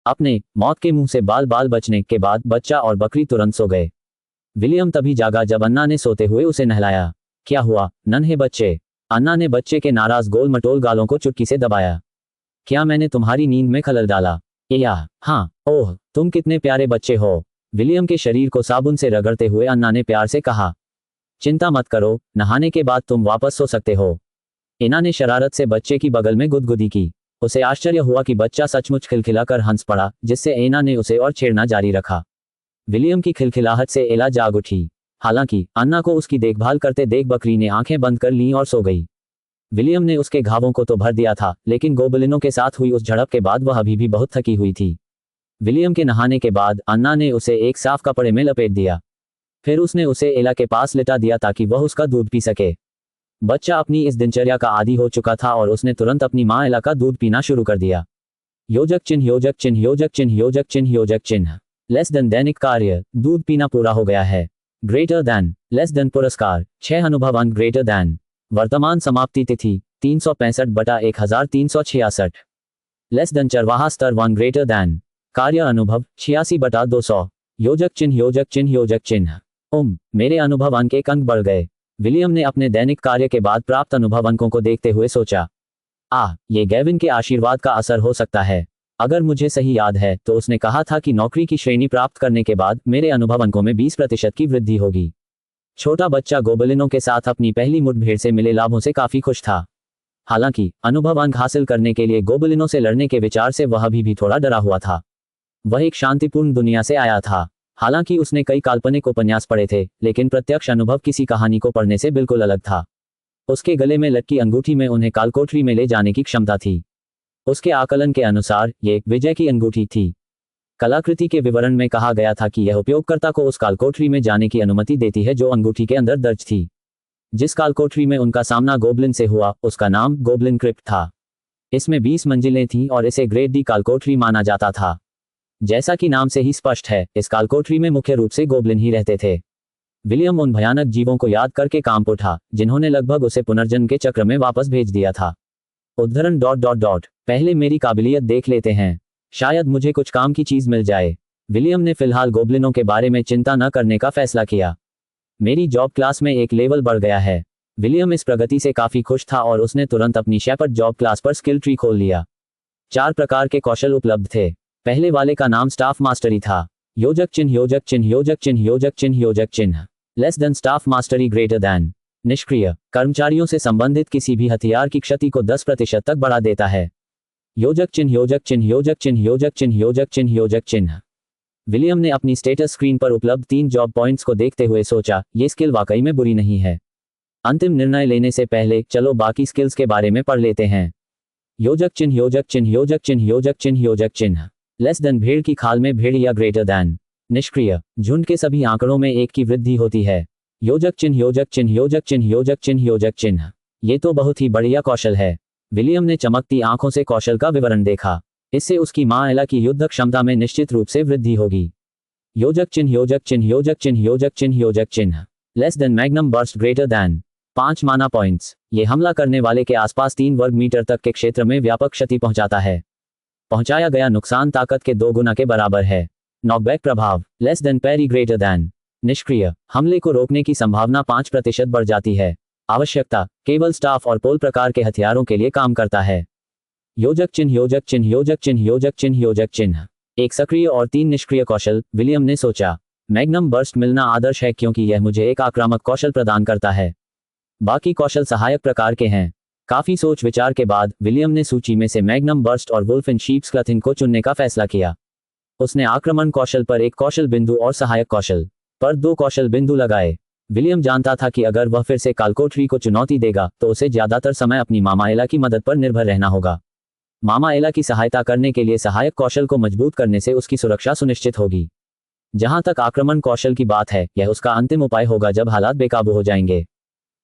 अपने मौत के मुंह से बाल बाल बचने के बाद बच्चा और बकरी तुरंत सो गए। विलियम तभी जागा जब अन्ना ने सोते हुए उसे नहलाया। क्या हुआ नन्हे बच्चे? अन्ना ने बच्चे के नाराज गोल मटोल गालों को चुटकी से दबाया। क्या मैंने तुम्हारी नींद में खलल डाला? या हाँ, ओह तुम कितने प्यारे बच्चे हो। विलियम के शरीर को साबुन से रगड़ते हुए अन्ना ने प्यार से कहा। चिंता मत करो, नहाने के बाद तुम वापस सो सकते हो। एना ने शरारत से बच्चे की बगल में गुदगुदी की। उसे आश्चर्य हुआ कि बच्चा सचमुच खिलखिलाकर हंस पड़ा, जिससे एना ने उसे और छेड़ना जारी रखा। विलियम की खिलखिलाहट से एला जाग उठी। हालांकि अन्ना को उसकी देखभाल करते देख बकरी ने आंखें बंद कर लीं और सो गई। विलियम ने उसके घावों को तो भर दिया था, लेकिन गोबलिनों के साथ हुई उस झड़प के बाद वह अभी भी बहुत थकी हुई थी। विलियम के नहाने के बाद अन्ना ने उसे एक साफ कपड़े में लपेट दिया। फिर उसने उसे एला के पास लिटा दिया ताकि वह उसका दूध पी सके। बच्चा अपनी इस दिनचर्या का आदी हो चुका था और उसने तुरंत अपनी माँ एला का दूध पीना शुरू कर दिया। योजक चिन्ह योजक चिन्ह योजक चिन्ह योजक चिन्ह योजक चिन्ह। लेस देन दैनिक कार्य, दूध पीना पूरा हो गया है। ग्रेटर देन, लेस देन पुरस्कार, 6 अनुभव अंक ग्रेटर देन। वर्तमान समाप्ति तिथि 365/1366। लेस देन चरवाहा स्तर 1 ग्रेटर देन। कार्य अनुभव 86/200। योजक चिन्ह योजक चिन्ह योजक चिन्ह। मेरे अनुभव अंक 1 अंक बढ़ गए। विलियम ने अपने दैनिक कार्य के बाद प्राप्त अनुभव अंकों को देखते हुए सोचा, ये गैविन के आशीर्वाद का असर हो सकता है। अगर मुझे सही याद है तो उसने कहा था कि नौकरी की श्रेणी प्राप्त करने के बाद मेरे अनुभव अंकों में 20% की वृद्धि होगी। छोटा बच्चा गोबलिनों के साथ अपनी पहली मुठभेड़ से मिले लाभों से काफी खुश था। हालांकि अनुभव अंक हासिल करने के लिए गोबलिनों से लड़ने के विचार से वह अभी भी थोड़ा डरा हुआ था। वह एक शांतिपूर्ण दुनिया से आया था। हालांकि उसने कई काल्पनिक उपन्यास पढ़े थे, लेकिन प्रत्यक्ष अनुभव किसी कहानी को पढ़ने से बिल्कुल अलग था। उसके गले में लटकी अंगूठी में उन्हें कालकोठरी में ले जाने की क्षमता थी। उसके आकलन के अनुसार ये विजय की अंगूठी थी। कलाकृति के विवरण में कहा गया था कि यह उपयोगकर्ता को उस कालकोठरी में जाने की अनुमति देती है जो अंगूठी के अंदर दर्ज थी। जिस कालकोठरी में उनका सामना गोब्लिन से हुआ उसका नाम गोब्लिन क्रिप्ट था। इसमें 20 मंजिलें थीं और इसे ग्रेड डी कालकोठरी माना जाता था। जैसा कि नाम से ही स्पष्ट है, इस कालकोठरी में मुख्य रूप से गोब्लिन ही रहते थे। विलियम उन भयानक जीवों को याद करके कांप उठा, जिन्होंने लगभग उसे पुनर्जन्म के चक्र में वापस भेज दिया था। उद्धरण ... पहले मेरी काबिलियत देख लेते हैं, शायद मुझे कुछ काम की चीज मिल जाए। विलियम ने फिलहाल गोब्लिनों के बारे में चिंता न करने का फैसला किया। मेरी जॉब क्लास में एक लेवल बढ़ गया है। विलियम इस प्रगति से काफी खुश था और उसने तुरंत अपनी शेपर्ड जॉब क्लास पर स्किल ट्री खोल लिया। 4 प्रकार के कौशल उपलब्ध थे। पहले वाले का नाम स्टाफ मास्टरी था। योजक चिन्ह योजक चिन्ह योजक चिन्ह योजक चिन्ह योजक चिन्ह। Less than staff mastery greater than. निष्क्रिय, कर्मचारियों से संबंधित किसी भी हथियार की क्षति को 10% तक बढ़ा देता है। योजक चिन्ह योजक चिन्ह योजक चिन्ह योजक चिन्ह योजक चिन्ह योजक चिन्ह। विलियम ने अपनी स्टेटस स्क्रीन पर उपलब्ध 3 जॉब पॉइंट्स को देखते हुए सोचा, ये स्किल वाकई में बुरी नहीं है। अंतिम निर्णय लेने से पहले चलो बाकी स्किल्स के बारे में पढ़ लेते हैं। योजक चिन्ह योजक चिन्ह योजक चिन्ह योजक चिन्ह योजक चिन्ह। लेस देन भेड़ की खाल में भेड़िया ग्रेटर देन। निष्क्रिय, झुंड के सभी आंकड़ों में 1 की वृद्धि होती है। योजक चिन्ह योजक चिन्ह योजक चिन्ह योजक चिन्ह योजक चिन्ह। ये तो बहुत ही बढ़िया कौशल है। विलियम ने चमकती आंखों से कौशल का विवरण देखा। इससे उसकी मां एला की युद्ध क्षमता में निश्चित रूप से वृद्धि होगी। योजक चिन्ह योजक चिन्ह योजक चिन्ह योजक चिन्ह योजक चिन्ह। Less than magnum burst greater than. 5 माना पॉइंट्स। ये हमला करने वाले के आसपास 3 वर्ग मीटर तक के क्षेत्र में व्यापक क्षति पहुंचाता है। पहुंचाया गया नुकसान ताकत के 2 गुना के बराबर है। नॉकबैक प्रभाव। लेस देन पैरी ग्रेटर देन। निष्क्रिय, हमले को रोकने की संभावना 5% बढ़ जाती है। आवश्यकता, केवल स्टाफ और पोल प्रकार के हथियारों के लिए काम करता है। योजक चिन्ह योजक चिन्ह योजक चिन्ह योजक चिन्ह योजक चिन्ह। 1 सक्रिय और 3 निष्क्रिय कौशल। विलियम ने सोचा, मैग्नम बर्स्ट मिलना आदर्श है क्योंकि यह मुझे एक आक्रामक कौशल प्रदान करता है। बाकी कौशल सहायक प्रकार के हैं। काफी सोच विचार के बाद विलियम ने सूची में से मैग्नम बर्स्ट और वुल्फ इन शीप्स क्लॉथिंग को चुनने का फैसला किया। उसने आक्रमण कौशल पर 1 कौशल बिंदु और सहायक कौशल पर 2 कौशल बिंदु लगाए। विलियम जानता था कि अगर वह फिर से कालकोठरी को चुनौती देगा तो उसे ज्यादातर समय अपनी मामा एला की मदद पर निर्भर रहना होगा। मामा एला की सहायता करने के लिए सहायक कौशल को मजबूत करने से उसकी सुरक्षा सुनिश्चित होगी। जहां तक आक्रमण कौशल की बात है, यह उसका अंतिम उपाय होगा जब हालात बेकाबू हो जाएंगे।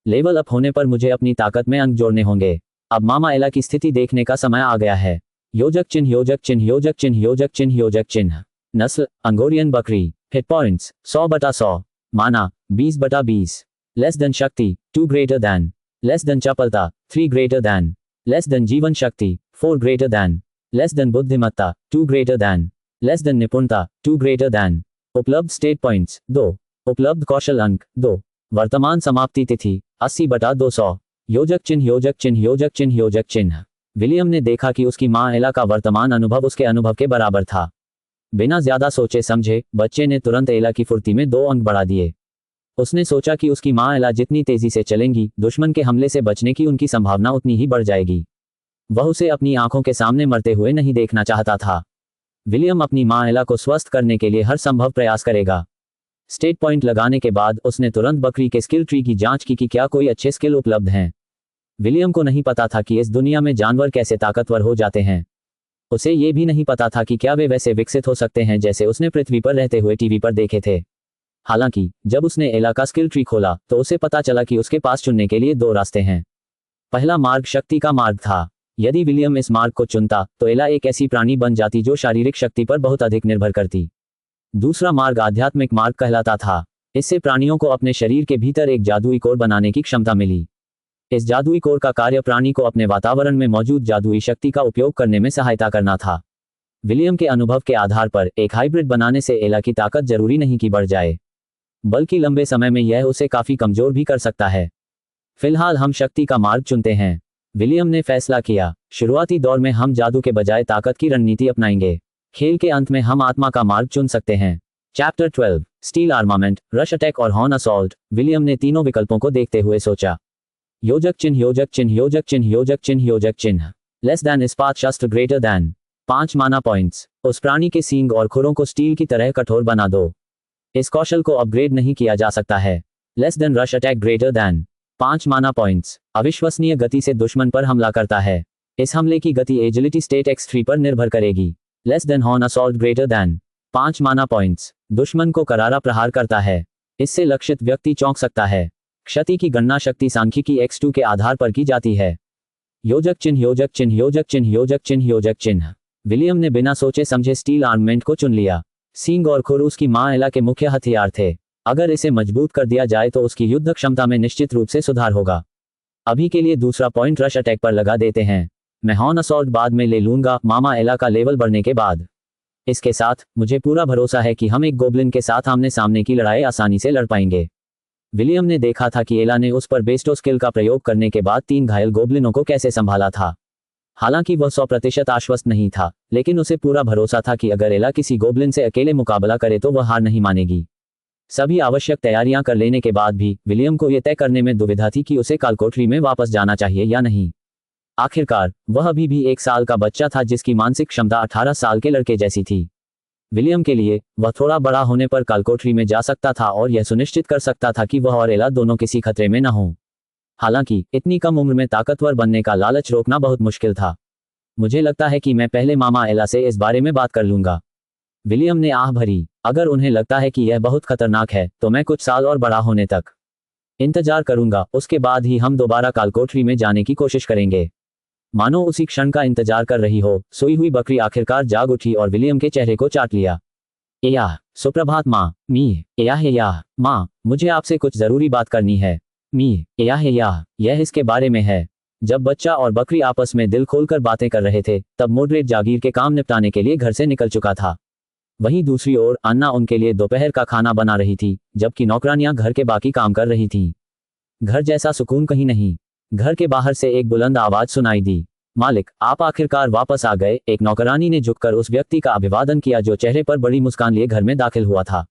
लेवल अप होने पर मुझे अपनी ताकत में अंक जोड़ने होंगे। अब मामा एला की स्थिति देखने का समय आ गया है। योजक चिन्ह योजक चिन्ह योजक चिन्ह योजक चिन्ह योजक चिन्ह। नस्ल, अंगोरियन बकरी। Hit points 100/100। माना 20/20। लेस देन शक्ति 2 ग्रेटर देन। लेस देन चपलता 3 ग्रेटर देन। लेस देन जीवन शक्ति 4 ग्रेटर देन। लेस देन बुद्धिमत्ता, two greater than. Less than निपुणता, टू ग्रेटर दैन। उपलब्ध स्टेट पॉइंट्स 2। उपलब्ध कौशल अंक 2। वर्तमान समाप्ति तिथि 80/200। योजक चिन्ह योजक चिन्ह योजक चिन्ह योजक चिन्ह। विलियम ने देखा कि उसकी मां एला का वर्तमान अनुभव उसके अनुभव के बराबर था। बिना ज्यादा सोचे समझे बच्चे ने तुरंत एला की फुर्ती में 2 अंक बढ़ा दिए। उसने सोचा कि उसकी मां एला जितनी तेजी से चलेंगी, दुश्मन के हमले से बचने की उनकी संभावना उतनी ही बढ़ जाएगी। वह उसे अपनी आंखों के सामने मरते हुए नहीं देखना चाहता था। विलियम अपनी मां एला को स्वस्थ करने के लिए हर संभव प्रयास करेगा। स्टेट पॉइंट लगाने के बाद उसने तुरंत बकरी के स्किल ट्री की जांच की कि क्या कोई अच्छे स्किल उपलब्ध हैं। विलियम को नहीं पता था कि इस दुनिया में जानवर कैसे ताकतवर हो जाते हैं। उसे ये भी नहीं पता था कि क्या वे वैसे विकसित हो सकते हैं जैसे उसने पृथ्वी पर रहते हुए टीवी पर देखे थे। हालांकि जब उसने एला का स्किल ट्री खोला तो उसे पता चला कि उसके पास चुनने के लिए 2 रास्ते हैं। पहला मार्ग शक्ति का मार्ग था। यदि विलियम इस मार्ग को चुनता तो एला एक ऐसी प्राणी बन जाती जो शारीरिक शक्ति पर बहुत अधिक निर्भर करती। दूसरा मार्ग आध्यात्मिक मार्ग कहलाता था। इससे प्राणियों को अपने शरीर के भीतर एक जादुई कोर बनाने की क्षमता मिली। इस जादुई कोर का कार्य प्राणी को अपने वातावरण में मौजूद जादुई शक्ति का उपयोग करने में सहायता करना था। विलियम के अनुभव के आधार पर एक हाइब्रिड बनाने से एला की ताकत जरूरी नहीं कि बढ़ जाए, बल्कि लंबे समय में यह उसे काफी कमजोर भी कर सकता है। फिलहाल हम शक्ति का मार्ग चुनते हैं, विलियम ने फैसला किया। शुरुआती दौर में हम जादू के बजाय ताकत की रणनीति अपनाएंगे। खेल के अंत में हम आत्मा का मार्ग चुन सकते हैं। Chapter 12 steel armament, rush attack और हॉर्न असॉल्ट। विलियम ने तीनों विकल्पों को देखते हुए सोचा। योजक चिन्ह योजक चिन्ह योजक चिन्ह योजक चिन्ह योजक चिन्ह। लेस दैन इस्पात शस्त्र ग्रेटर दैन। 5 माना पॉइंट्स। उस प्राणी के सींग और खुरों को स्टील की तरह कठोर बना दो। इस कौशल को अपग्रेड नहीं किया जा सकता है। Less than rush attack greater than. 5 माना पॉइंट्स। अविश्वसनीय गति से दुश्मन पर हमला करता है। इस हमले की गति एजिलिटी स्टेट X3 पर निर्भर करेगी। Less than horn assault greater than. 5 माना पॉइंट्स। दुश्मन को करारा प्रहार करता है। इससे लक्षित व्यक्ति चौंक सकता है। क्षति की गणना शक्ति सांख्यिकी X2 के आधार पर की जाती है। योजक चिन्ह योजक चिन्ह योजक चिन्ह योजक चिन्ह योजक चिन्ह। विलियम ने बिना सोचे समझे स्टील आर्ममेंट को चुन लिया। सींग और खुर उसकी मां एला के मुख्य हथियार थे। अगर इसे मजबूत कर दिया जाए तो उसकी युद्ध क्षमता में निश्चित रूप से सुधार होगा। अभी के लिए दूसरा पॉइंट रश अटैक पर लगा देते हैं। मैं हॉर्न असॉल्ट बाद में ले लूंगा, मामा एला का लेवल बढ़ने के बाद। इसके साथ मुझे पूरा भरोसा है कि हम एक गोब्लिन के साथ आमने सामने की लड़ाई आसानी से लड़ पाएंगे। विलियम ने देखा था कि एला ने उस पर बेस्टो स्किल का प्रयोग करने के बाद 3 घायल गोब्लिनों को कैसे संभाला था। हालांकि वह 100% आश्वस्त नहीं था, लेकिन उसे पूरा भरोसा था कि अगर एला किसी गोब्लिन से अकेले मुकाबला करे तो वह हार नहीं मानेगी। सभी आवश्यक तैयारियां कर लेने के बाद भी विलियम को यह तय करने में दुविधा थी कि उसे कालकोठरी में वापस जाना चाहिए या नहीं। आखिरकार वह अभी भी 1 साल का बच्चा था जिसकी मानसिक क्षमता 18 साल के लड़के जैसी थी। विलियम के लिए वह थोड़ा बड़ा होने पर कालकोठरी में जा सकता था और यह सुनिश्चित कर सकता था कि वह और एला दोनों किसी खतरे में न हों। हालांकि इतनी कम उम्र में ताकतवर बनने का लालच रोकना बहुत मुश्किल था। मुझे लगता है कि मैं पहले मामा एला से इस बारे में बात कर लूंगा। विलियम ने आह भरी। अगर उन्हें लगता है कि यह बहुत खतरनाक है तो मैं कुछ साल और बड़ा होने तक इंतजार करूंगा, उसके बाद ही हम दोबारा कालकोठरी में जाने की कोशिश करेंगे। मानो उसी क्षण का इंतजार कर रही हो, सोई हुई बकरी आखिरकार जाग उठी और विलियम के चेहरे को चाट लिया। एयाह, सुप्रभात माँ। मी एयाह माँ, मुझे आपसे कुछ जरूरी बात करनी है। मी एयाह, यह इसके बारे में है। जब बच्चा और बकरी आपस में दिल खोलकर बातें कर रहे थे तब मोड्रेट जागीर के काम निपटाने के लिए घर से निकल चुका था। वहीं दूसरी ओर अन्ना उनके लिए दोपहर का खाना बना रही थी, जबकि नौकरानियां घर के बाकी काम कर रही थीं। घर जैसा सुकून कहीं नहीं। घर के बाहर से एक बुलंद आवाज सुनाई दी। मालिक, आप आखिरकार वापस आ गए। एक नौकरानी ने झुककर उस व्यक्ति का अभिवादन किया जो चेहरे पर बड़ी मुस्कान लिए घर में दाखिल हुआ था।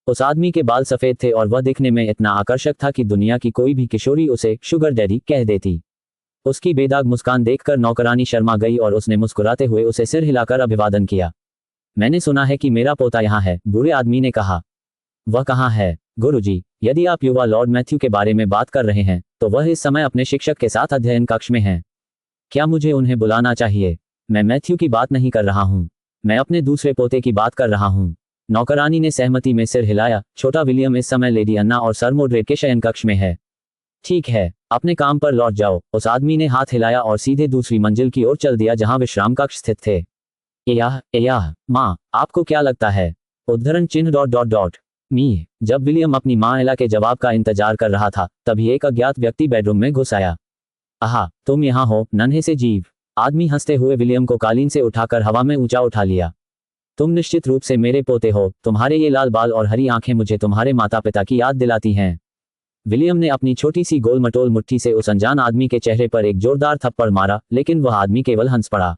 उस आदमी के बाल सफेद थे और वह दिखने में इतना आकर्षक था कि दुनिया की कोई भी किशोरी उसे शुगर डैडी कह देती। उसकी बेदाग मुस्कान देखकर नौकरानी शर्मा गई और उसने मुस्कुराते हुए उसे सिर हिलाकर अभिवादन किया। मैंने सुना है कि मेरा पोता यहाँ है, बूढ़े आदमी ने कहा। वह कहाँ है? गुरुजी, यदि आप युवा लॉर्ड मैथ्यू के बारे में बात कर रहे हैं तो वह इस समय अपने शिक्षक के साथ अध्ययन कक्ष में हैं। क्या मुझे उन्हें बुलाना चाहिए? मैं मैथ्यू की बात नहीं कर रहा हूँ, मैं अपने दूसरे पोते की बात कर रहा हूँ। नौकरानी ने सहमति में सिर हिलाया। छोटा विलियम इस समय लेडी अन्ना और सर मोड्रेट के शयन कक्ष में है। ठीक है, अपने काम पर लौट जाओ। उस आदमी ने हाथ हिलाया और सीधे दूसरी मंजिल की ओर चल दिया जहां विश्राम कक्ष स्थित थे। एयाह माँ, आपको क्या लगता है? उद्धरण चिन्ह ... मी। जब विलियम अपनी माँ एला के जवाब का इंतजार कर रहा था तभी एक अज्ञात व्यक्ति बेडरूम में घुस आया। आहा, तुम यहाँ हो, नन्हे से जीव। आदमी हंसते हुए विलियम को कालीन से उठाकर हवा में ऊंचा उठा लिया। तुम निश्चित रूप से मेरे पोते हो, तुम्हारे ये लाल बाल और हरी आंखें मुझे तुम्हारे माता पिता की याद दिलाती हैं। विलियम ने अपनी छोटी सी गोल मटोल मुट्ठी से उस अनजान आदमी के चेहरे पर एक जोरदार थप्पड़ मारा, लेकिन वह आदमी केवल हंस पड़ा।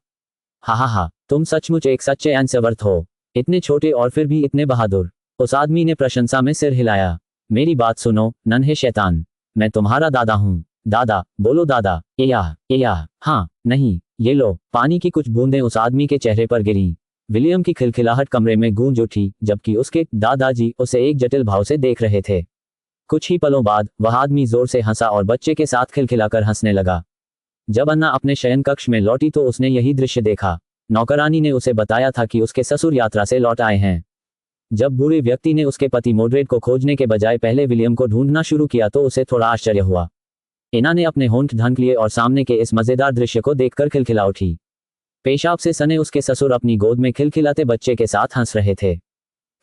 हा, तुम सचमुच एक सच्चे एंसवर्थ हो, इतने छोटे और फिर भी इतने बहादुर। उस आदमी ने प्रशंसा में सिर हिलाया। मेरी बात सुनो नन्हे शैतान, मैं तुम्हारा दादा हूँ। दादा, बोलो दादा। या, हाँ, नहीं, ये लो। पानी की कुछ बूंदें उस आदमी के चेहरे पर गिरीं। विलियम की खिलखिलाहट कमरे में गूंज उठी, जबकि उसके दादाजी उसे एक जटिल भाव से देख रहे थे। कुछ ही पलों बाद वह आदमी जोर से हंसा और बच्चे के साथ खिलखिलाकर हंसने लगा। जब अन्ना अपने शयन कक्ष में लौटी तो उसने यही दृश्य देखा। नौकरानी ने उसे बताया था कि उसके ससुर यात्रा से लौट आए हैं। जब बूढ़े व्यक्ति ने उसके पति मोड्रेड को खोजने के बजाय पहले विलियम को ढूंढना शुरू किया तो उसे थोड़ा आश्चर्य हुआ। एना ने अपने होंठ ढंक लिए और सामने के इस मजेदार दृश्य को देखकर खिलखिला उठी। पेशाब से सने उसके ससुर अपनी गोद में खिलखिलाते बच्चे के साथ हंस रहे थे।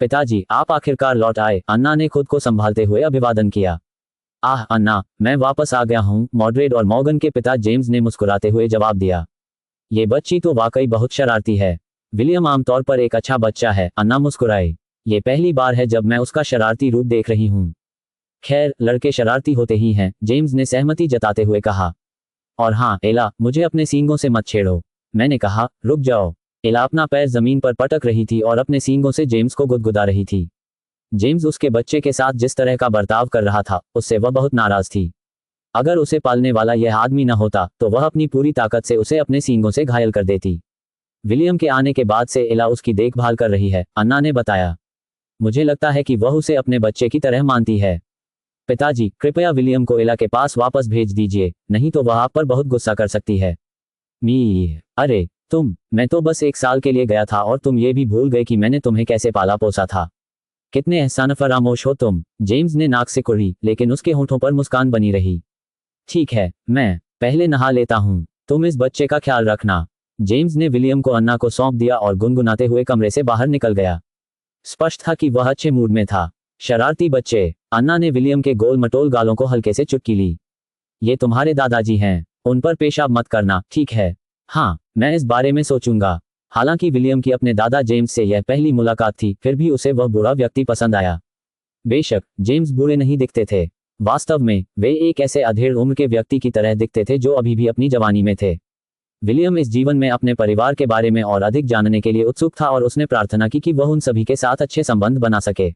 पिताजी, आप आखिरकार लौट आए, अन्ना ने खुद को संभालते हुए अभिवादन किया। आह अन्ना, मैं वापस आ गया हूँ, मॉड्रेड और मॉर्गन के पिता जेम्स ने मुस्कुराते हुए जवाब दिया। ये बच्ची तो वाकई बहुत शरारती है। विलियम आमतौर पर एक अच्छा बच्चा है, अन्ना मुस्कुराई। ये पहली बार है जब मैं उसका शरारती रूप देख रही हूँ। खैर, लड़के शरारती होते ही हैं, जेम्स ने सहमति जताते हुए कहा। और हाँ एला, मुझे अपने सींगों से मत छेड़ो, मैंने कहा। रुक जाओ। एला अपना पैर जमीन पर पटक रही थी और अपने सींगों से जेम्स को गुदगुदा रही थी। जेम्स उसके बच्चे के साथ जिस तरह का बर्ताव कर रहा था उससे वह बहुत नाराज थी। अगर उसे पालने वाला यह आदमी न होता तो वह अपनी पूरी ताकत से उसे अपने सींगों से घायल कर देती। विलियम के आने के बाद से एला उसकी देखभाल कर रही है, अन्ना ने बताया। मुझे लगता है कि वह उसे अपने बच्चे की तरह मानती है। पिताजी, कृपया विलियम को एला के पास वापस भेज दीजिए, नहीं तो वह आप पर बहुत गुस्सा कर सकती है। अरे मैं तो बस 1 साल के लिए गया था और तुम ये भी भूल गए कि मैंने तुम्हें कैसे पाला पोसा था। कितने एहसान फरामोश हो तुम। जेम्स ने नाक से कुड़ी, लेकिन उसके होठों पर मुस्कान बनी रही। ठीक है, मैं पहले नहा लेता हूँ, तुम इस बच्चे का ख्याल रखना। जेम्स ने विलियम को अन्ना को सौंप दिया और गुनगुनाते हुए कमरे से बाहर निकल गया। स्पष्ट था कि वह अच्छे मूड में था। शरारती बच्चे। अन्ना ने विलियम के गोल मटोल गालों को हल्के से चुटकी ली। ये तुम्हारे दादाजी हैं, उन पर पेशाब मत करना, ठीक है? हाँ, मैं इस बारे में सोचूंगा। हालांकि विलियम की अपने दादा जेम्स से यह पहली मुलाकात थी, फिर भी उसे वह बूढ़ा व्यक्ति पसंद आया। बेशक जेम्स बूढ़े नहीं दिखते थे, वास्तव में वे एक ऐसे अधेड़ उम्र के व्यक्ति की तरह दिखते थे जो अभी भी अपनी जवानी में थे। विलियम इस जीवन में अपने परिवार के बारे में और अधिक जानने के लिए उत्सुक था और उसने प्रार्थना की कि वह उन सभी के साथ अच्छे संबंध बना सके।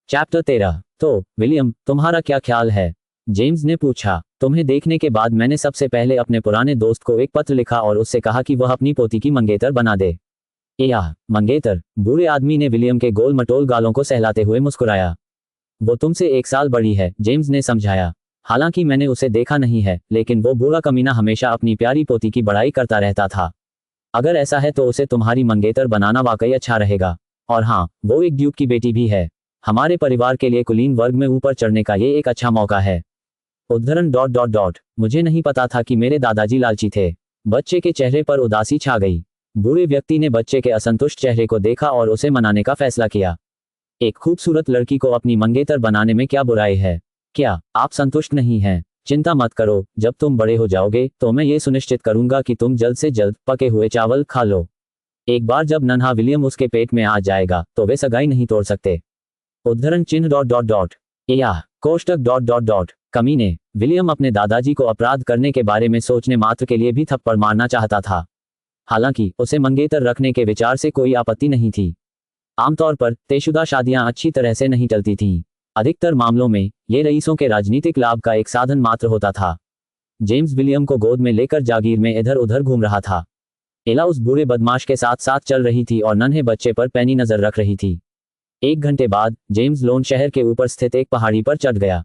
चैप्टर 13। तो विलियम, तुम्हारा क्या ख्याल है? जेम्स ने पूछा। तुम्हें देखने के बाद मैंने सबसे पहले अपने पुराने दोस्त को एक पत्र लिखा और उससे कहा कि वह अपनी पोती की मंगेतर बना दे। याह, मंगेतर? बूढ़े आदमी ने विलियम के गोल मटोल गालों को सहलाते हुए मुस्कुराया। वो तुमसे 1 साल बड़ी है, जेम्स ने समझाया। हालांकि मैंने उसे देखा नहीं है, लेकिन वो बूढ़ा कमीना हमेशा अपनी प्यारी पोती की बड़ाई करता रहता था। अगर ऐसा है तो उसे तुम्हारी मंगेतर बनाना वाकई अच्छा रहेगा। और हाँ, वो एक ड्यूक की बेटी भी है। हमारे परिवार के लिए कुलीन वर्ग में ऊपर चढ़ने का ये एक अच्छा मौका है। उद्धरण ... मुझे नहीं पता था कि मेरे दादाजी लालची थे। बच्चे के चेहरे पर उदासी छा गई। बूढ़े व्यक्ति ने बच्चे के असंतुष्ट चेहरे को देखा और उसे मनाने का फैसला किया। एक खूबसूरत लड़की को अपनी मंगेतर बनाने में क्या बुराई है? क्या आप संतुष्ट नहीं हैं? चिंता मत करो, जब तुम बड़े हो जाओगे तो मैं ये सुनिश्चित करूंगा कि तुम जल्द से जल्द पके हुए चावल खा लो। एक बार जब नन्हा विलियम उसके पेट में आ जाएगा तो वे सगाई नहीं तोड़ सकते। उद्धरण चिन्ह ... या कोष्टक ... कमीने। विलियम अपने दादाजी को अपराध करने के बारे में सोचने मात्र के लिए भी थप्पड़ मारना चाहता था। हालांकि उसे मंगेतर रखने के विचार से कोई आपत्ति नहीं थी। आमतौर पर तयशुदा शादियां अच्छी तरह से नहीं टलती थीं। अधिकतर मामलों में ये रईसों के राजनीतिक लाभ का एक साधन मात्र होता था। जेम्स विलियम को गोद में लेकर जागीर में इधर उधर घूम रहा था। एला उस बूढ़े बदमाश के साथ साथ चल रही थी और नन्हे बच्चे पर पैनी नजर रख रही थी। 1 घंटे बाद जेम्स लोन शहर के ऊपर स्थित एक पहाड़ी पर चढ़ गया।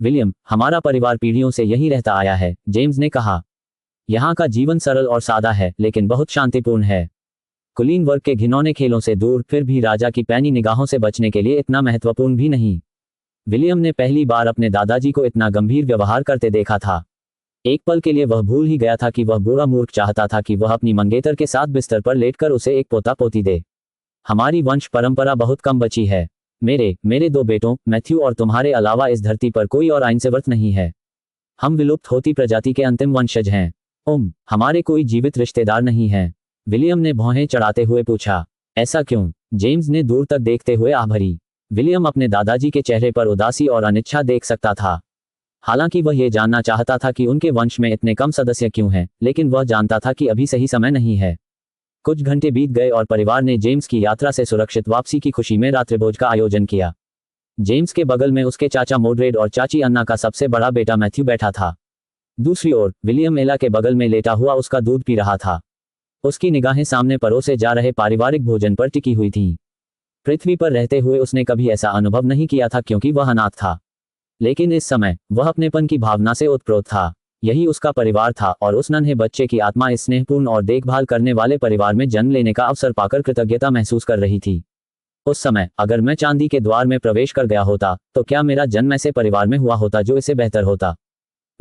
विलियम, हमारा परिवार पीढ़ियों से यहीं रहता आया है, जेम्स ने कहा। यहाँ का जीवन सरल और सादा है, लेकिन बहुत शांतिपूर्ण है। कुलीन वर्ग के घिनौने खेलों से दूर, फिर भी राजा की पैनी निगाहों से बचने के लिए इतना महत्वपूर्ण भी नहीं। विलियम ने पहली बार अपने दादाजी को इतना गंभीर व्यवहार करते देखा था। एक पल के लिए वह भूल ही गया था कि वह बूढ़ा मूर्ख चाहता था कि वह अपनी मंगेतर के साथ बिस्तर पर लेटकर उसे एक पोता पोती दे। हमारी वंश परंपरा बहुत कम बची है। मेरे 2 बेटों मैथ्यू और तुम्हारे अलावा इस धरती पर कोई और आइंसवर्थ नहीं है। हम विलुप्त होती प्रजाति के अंतिम वंशज हैं। हमारे कोई जीवित रिश्तेदार नहीं है, विलियम ने भौहें चढ़ाते हुए पूछा। ऐसा क्यों? जेम्स ने दूर तक देखते हुए आह भरी। विलियम अपने दादाजी के चेहरे पर उदासी और अनिच्छा देख सकता था। हालांकि वह यह जानना चाहता था कि उनके वंश में इतने कम सदस्य क्यों हैं, लेकिन वह जानता था कि अभी सही समय नहीं है। कुछ घंटे बीत गए और परिवार ने जेम्स की यात्रा से सुरक्षित वापसी की खुशी में रात्रिभोज का आयोजन किया। जेम्स के बगल में उसके चाचा मोड्रेड और चाची अन्ना का सबसे बड़ा बेटा मैथ्यू बैठा था। दूसरी ओर विलियम एला के बगल में लेटा हुआ उसका दूध पी रहा था। उसकी निगाहें सामने परोसे जा रहे पारिवारिक भोजन पर टिकी हुई थीं। पृथ्वी पर रहते हुए उसने कभी ऐसा अनुभव नहीं किया था क्योंकि वह अनाथ था, लेकिन इस समय वह अपनेपन की भावना से ओतप्रोत था। यही उसका परिवार था और उस नन्हे बच्चे की आत्मा इस स्नेहपूर्ण और देखभाल करने वाले परिवार में जन्म लेने का अवसर पाकर कृतज्ञता महसूस कर रही थी। उस समय अगर मैं चांदी के द्वार में प्रवेश कर गया होता तो क्या मेरा जन्म ऐसे परिवार में हुआ होता जो इससे बेहतर होता,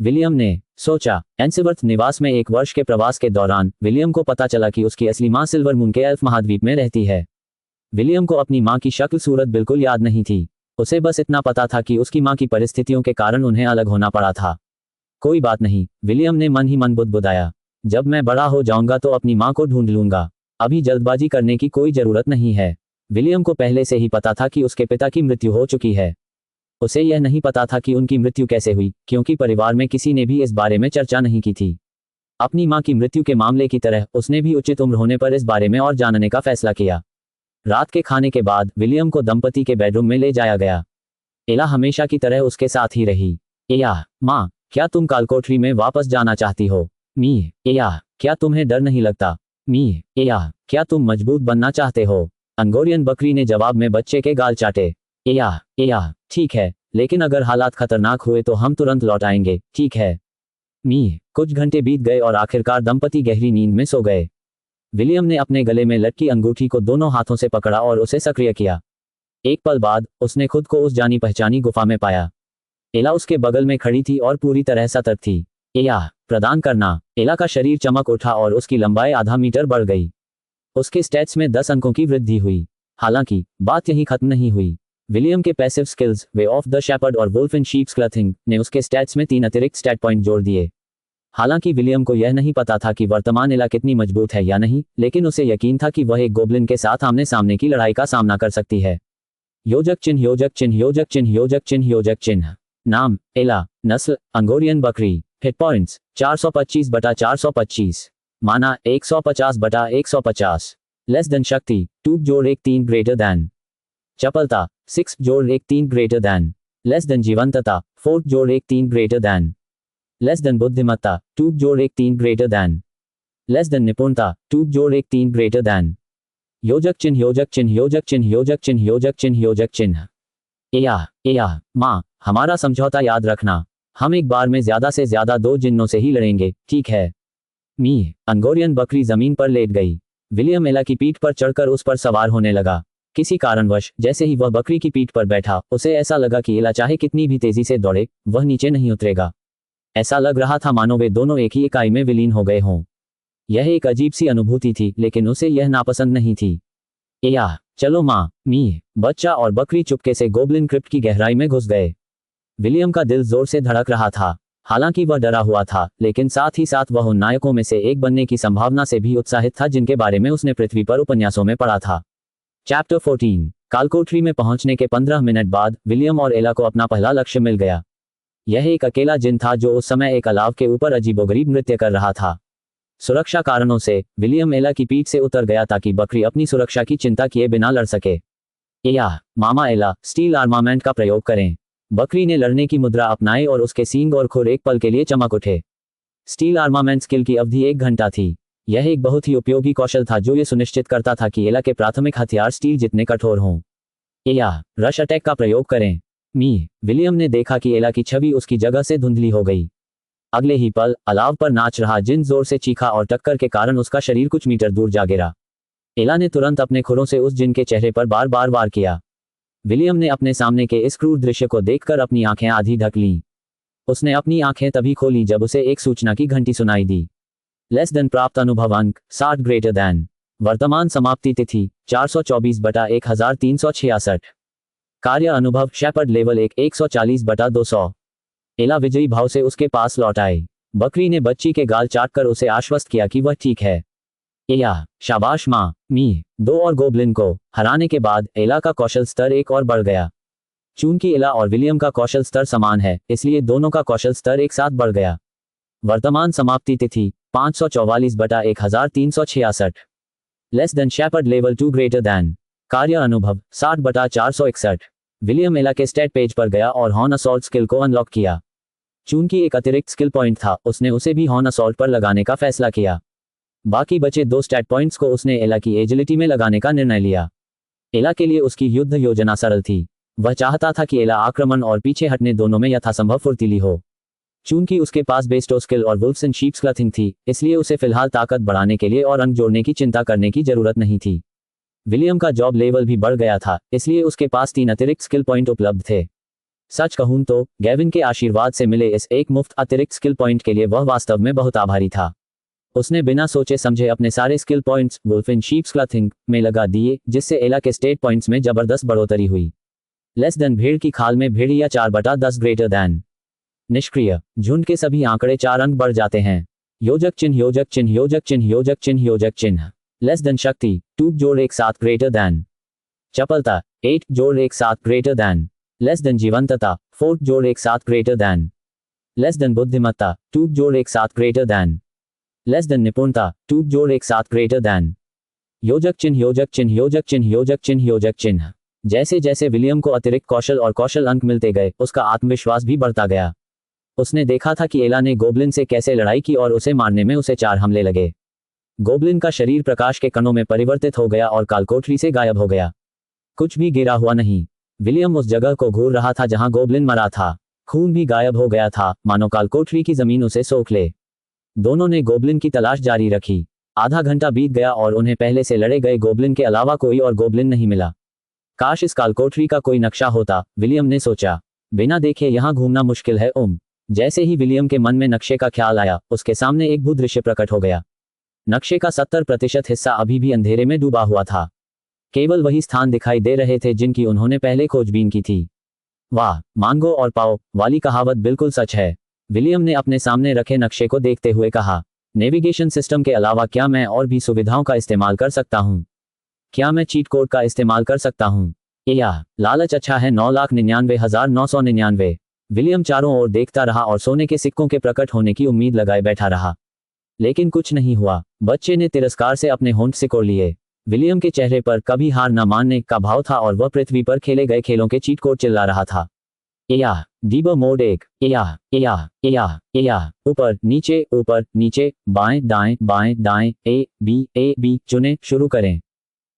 विलियम ने सोचा। एंसवर्थ निवास में एक वर्ष के प्रवास के दौरान विलियम को पता चला कि उसकी असली मां सिल्वर मून के एल्फ महाद्वीप में रहती है। विलियम को अपनी मां की शक्ल सूरत बिल्कुल याद नहीं थी। उसे बस इतना पता था कि उसकी मां की परिस्थितियों के कारण उन्हें अलग होना पड़ा था। कोई बात नहीं, विलियम ने मन ही मन बुदबुदाया। जब मैं बड़ा हो जाऊंगा तो अपनी मां को ढूंढ लूंगा। अभी जल्दबाजी करने की कोई जरूरत नहीं है। विलियम को पहले से ही पता था कि उसके पिता की मृत्यु हो चुकी है। उसे यह नहीं पता था कि उनकी मृत्यु कैसे हुई, क्योंकि परिवार में किसी ने भी इस बारे में चर्चा नहीं की थी। अपनी मां की मृत्यु के मामले की तरह उसने भी उचित उम्र होने पर इस बारे में और जानने का फैसला किया। रात के खाने के बाद विलियम को दंपति के बेडरूम में ले जाया गया। एला हमेशा की तरह उसके साथ ही रही। एया, माँ, क्या तुम कालकोठरी में वापस जाना चाहती हो? मी, एया, क्या तुम्हें डर नहीं लगता? मी, एया, क्या तुम मजबूत बनना चाहते हो? अंगोरियन बकरी ने जवाब में बच्चे के गाल चाटे। एया, ठीक है, लेकिन अगर हालात खतरनाक हुए तो हम तुरंत लौट आएंगे, ठीक है? मी। कुछ घंटे बीत गए और आखिरकार दंपति गहरी नींद में सो गए। विलियम ने अपने गले में लटकी अंगूठी को दोनों हाथों से पकड़ा और उसे सक्रिय किया। एक पल बाद उसने खुद को उस जानी पहचानी गुफा में पाया। एला उसके बगल में खड़ी थी और पूरी तरह सतर्क थी। एया, प्रदान करना। एला का शरीर चमक उठा और उसकी लंबाई आधा मीटर बढ़ गई। उसके स्टैट्स में 10 अंकों की वृद्धि हुई। हालांकि बात यहीं खत्म नहीं हुई। विलियम के passive skills way of the shepherd और वुल्फ इन शीप्स क्लथिंग ने उसके स्टैट्स में 3 अतिरिक्त स्टैट पॉइंट जोड़ दिए। हालांकि विलियम को यह नहीं पता था कि वर्तमान एला कितनी मजबूत है या नहीं, लेकिन उसे यकीन था कि वह एक गोब्लिन के साथ आमने सामने की लड़ाई का सामना कर सकती है। योजक चिन्ह, योजक चिन्ह, योजक चिन्ह, योजक चिन्ह, योजक चिन्ह। नाम एला, नस्ल अंगोरियन बकरी, हिट पॉइंट्स 425/425, माना 150/150, लेस देन शक्ति 2 जोड़ 1 3 ग्रेटर दैन, चपलता 6 जोड़ 1 3 ग्रेटर दैन, लेस देन जीवंतता 4 जोड़ 1 3 ग्रेटर दैन, लेस देन बुद्धिमत्ता 2 जोड़ 1 3 ग्रेटर दैन, लेस देन निपुणता 2 जोड़ 1 3 ग्रेटर दैन। योजक चिन्ह, योजक चिन्ह, योजक चिन्ह, योजक चिन्ह, योजक चिन्ह, योजक चिन्ह। एया, माँ, हमारा समझौता याद रखना। हम एक बार में ज्यादा से ज्यादा 2 जिन्नों से ही लड़ेंगे, ठीक है? मी। अंगोरियन बकरी जमीन पर लेट गई। विलियम एला की पीठ पर चढ़कर उस पर सवार होने लगा। किसी कारणवश जैसे ही वह बकरी की पीठ पर बैठा, उसे ऐसा लगा कि एला चाहे कितनी भी तेजी से दौड़े, वह नीचे नहीं उतरेगा। ऐसा लग रहा था मानो वे दोनों एक ही इकाई में विलीन हो गए हों। यह एक अजीब सी अनुभूति थी, लेकिन उसे यह नापसंद नहीं थी। एया, चलो माँ, मी। बच्चा और बकरी चुपके से गोब्लिन क्रिप्ट की गहराई में घुस गए। विलियम का दिल जोर से धड़क रहा था। हालांकि वह डरा हुआ था, लेकिन साथ ही साथ वह उन नायकों में से एक बनने की संभावना से भी उत्साहित था जिनके बारे में उसने पृथ्वी पर उपन्यासों में पढ़ा था। चैप्टर 14। कालकोठरी में पहुंचने के 15 मिनट बाद विलियम और एला को अपना पहला लक्ष्य मिल गया। यह एक अकेला जिन था जो उस समय एक अलाव के ऊपर अजीबोगरीब नृत्य कर रहा था। सुरक्षा कारणों से विलियम एला की पीठ से उतर गया ताकि बकरी अपनी सुरक्षा की चिंता किए बिना लड़ सके। एया, मामा एला, स्टील आर्मामेंट का प्रयोग करें। बकरी ने लड़ने की मुद्रा अपनाई और उसके सींग और खुर एक पल के लिए चमक उठे। स्टील आर्मामेंट स्किल की अवधि 1 घंटा थी। यह एक बहुत ही उपयोगी कौशल था जो ये सुनिश्चित करता था कि एला के प्राथमिक हथियार स्टील जितने कठोर हों। एया, रश अटैक का प्रयोग करें। मी। विलियम ने देखा कि एला की छवि उसकी जगह से धुंधली हो गई। अगले ही पल अलाव पर नाच रहा जिन जोर से चीखा और टक्कर के कारण उसका शरीर कुछ मीटर दूर जा गिरा। एला ने तुरंत अपने खुरों से उस जिन के चेहरे पर बार बार वार किया। विलियम ने अपने सामने के इस क्रूर दृश्य को देखकर अपनी आंखें आधी ढक लीं। उसने अपनी आंखें तभी खोली जब उसे एक सूचना की घंटी सुनाई दी। लेस देन प्राप्त अनुभव अंक 60 ग्रेटर दैन। वर्तमान समाप्ति तिथि 424/1366। कार्य अनुभव शेपर्ड लेवल 1 140/200। एला विजयी भाव से उसके पास लौट आई। बकरी ने बच्ची के गाल चाटकर उसे आश्वस्त किया कि वह ठीक है। एला, शाबाश माँ। मी 2 और गोबलिन को हराने के बाद एला का कौशल स्तर एक और बढ़ गया। चूंकि एला और विलियम का कौशल स्तर समान है, इसलिए दोनों का कौशल स्तर एक साथ बढ़ गया। वर्तमान समाप्ति तिथि 544/1366। Less than shepherd level 2 greater than. कार्य अनुभव 60/461। विलियम एला के स्टेट पेज पर गया और हॉर्न असॉल्ट स्किल को अनलॉक किया। चूंकि एक अतिरिक्त स्किल पॉइंट था, उसने उसे भी हॉर्न असॉल्ट पर लगाने का फैसला किया। बाकी बचे 2 स्टैट पॉइंट्स को उसने एला की एजिलिटी में लगाने का निर्णय लिया। एला के लिए उसकी युद्ध योजना सरल थी। वह चाहता था कि एला आक्रमण और पीछे हटने दोनों में यथासंभव फुर्तीली हो। चूंकि उसके पास बेस्टो स्किल और वुल्फ्स इन शीप्स क्लथिंग थी, इसलिए उसे फिलहाल ताकत बढ़ाने के लिए और अंक जोड़ने की चिंता करने की जरूरत नहीं थी। विलियम का जॉब लेवल भी बढ़ गया था, इसलिए उसके पास 3 अतिरिक्त स्किल पॉइंट उपलब्ध थे। सच कहूं तो गैविन के आशीर्वाद से मिले इस एक मुफ्त अतिरिक्त स्किल पॉइंट के लिए वह वास्तव में बहुत आभारी था। उसने बिना सोचे समझे अपने सारे skill points wolf in sheep's क्लथिंग में लगा दिए, जिससे एला के स्टेट पॉइंट्स में जबरदस्त बढ़ोतरी हुई। लेस देन भेड़ की खाल में भेड़िया 4/10 ग्रेटर देन। निष्क्रिय झुंड के सभी आंकड़े 4 अंक बढ़ जाते हैं। योजक चिन्ह योजक चिन्ह योजक चिन्ह योजक चिन्ह योजक चिन्ह। लेस देन शक्ति 2 जोड़ 1 7 ग्रेटर देन। चपलता 8 जोड़ 1 7 ग्रेटर देन। लेस देन जीवंतता 4 जोड़ 1 7 ग्रेटर देन। लेस देन बुद्धिमत्ता 2 जोड़ 1 7 ग्रेटर देन। लेस देन निपुणता 2 जोड़ 1 7 ग्रेटर देन। योजक चिन्ह योजक चिन्ह योजक चिन्ह योजक चिन्ह योजक चिन्ह। जैसे जैसे विलियम को अतिरिक्त कौशल और कौशल अंक मिलते गए, उसका आत्मविश्वास भी बढ़ता गया। उसने देखा था कि एला ने गोबलिन से कैसे लड़ाई की और उसे मारने में उसे 4 हमले लगे। गोबलिन का शरीर प्रकाश के कणों में परिवर्तित हो गया और कालकोठरी से गायब हो गया। कुछ भी गिरा हुआ नहीं। विलियम उस जगह को घूर रहा था जहां गोबलिन मरा था। खून भी गायब हो गया था, मानो कालकोठरी की जमीन उसे सोख ले। दोनों ने गोबलिन की तलाश जारी रखी। आधा घंटा बीत गया और उन्हें पहले से लड़े गए गोबलिन के अलावा कोई और गोबलिन नहीं मिला। काश इस कालकोठरी का कोई नक्शा होता, विलियम ने सोचा। बिना देखे यहां घूमना मुश्किल है। जैसे ही विलियम के मन में नक्शे का ख्याल आया, उसके सामने एक भूदृश्य प्रकट हो गया। नक्शे का 70% हिस्सा अभी भी अंधेरे में डूबा हुआ था। केवल वही स्थान दिखाई दे रहे थे जिनकी उन्होंने पहले खोजबीन की थी। वाह, मांगो और पाओ वाली कहावत बिल्कुल सच है, विलियम ने अपने सामने रखे नक्शे को देखते हुए कहा। नेविगेशन सिस्टम के अलावा क्या मैं और भी सुविधाओं का इस्तेमाल कर सकता हूँ? क्या मैं चीट कोड का इस्तेमाल कर सकता हूँ? या लालच अच्छा है। 9,99,999। विलियम चारों ओर देखता रहा और सोने के सिक्कों के प्रकट होने की उम्मीद लगाए बैठा रहा, लेकिन कुछ नहीं हुआ। बच्चे ने तिरस्कार से अपने होंठ सिकोड़ लिए। विलियम के चेहरे पर कभी हार न मानने का भाव था और वह पृथ्वी पर खेले गए खेलों के चीट कोड चिल्ला रहा था। या डीबो मोड 1। या ऊपर नीचे बाएं दाएं ए बी चुने शुरू करें।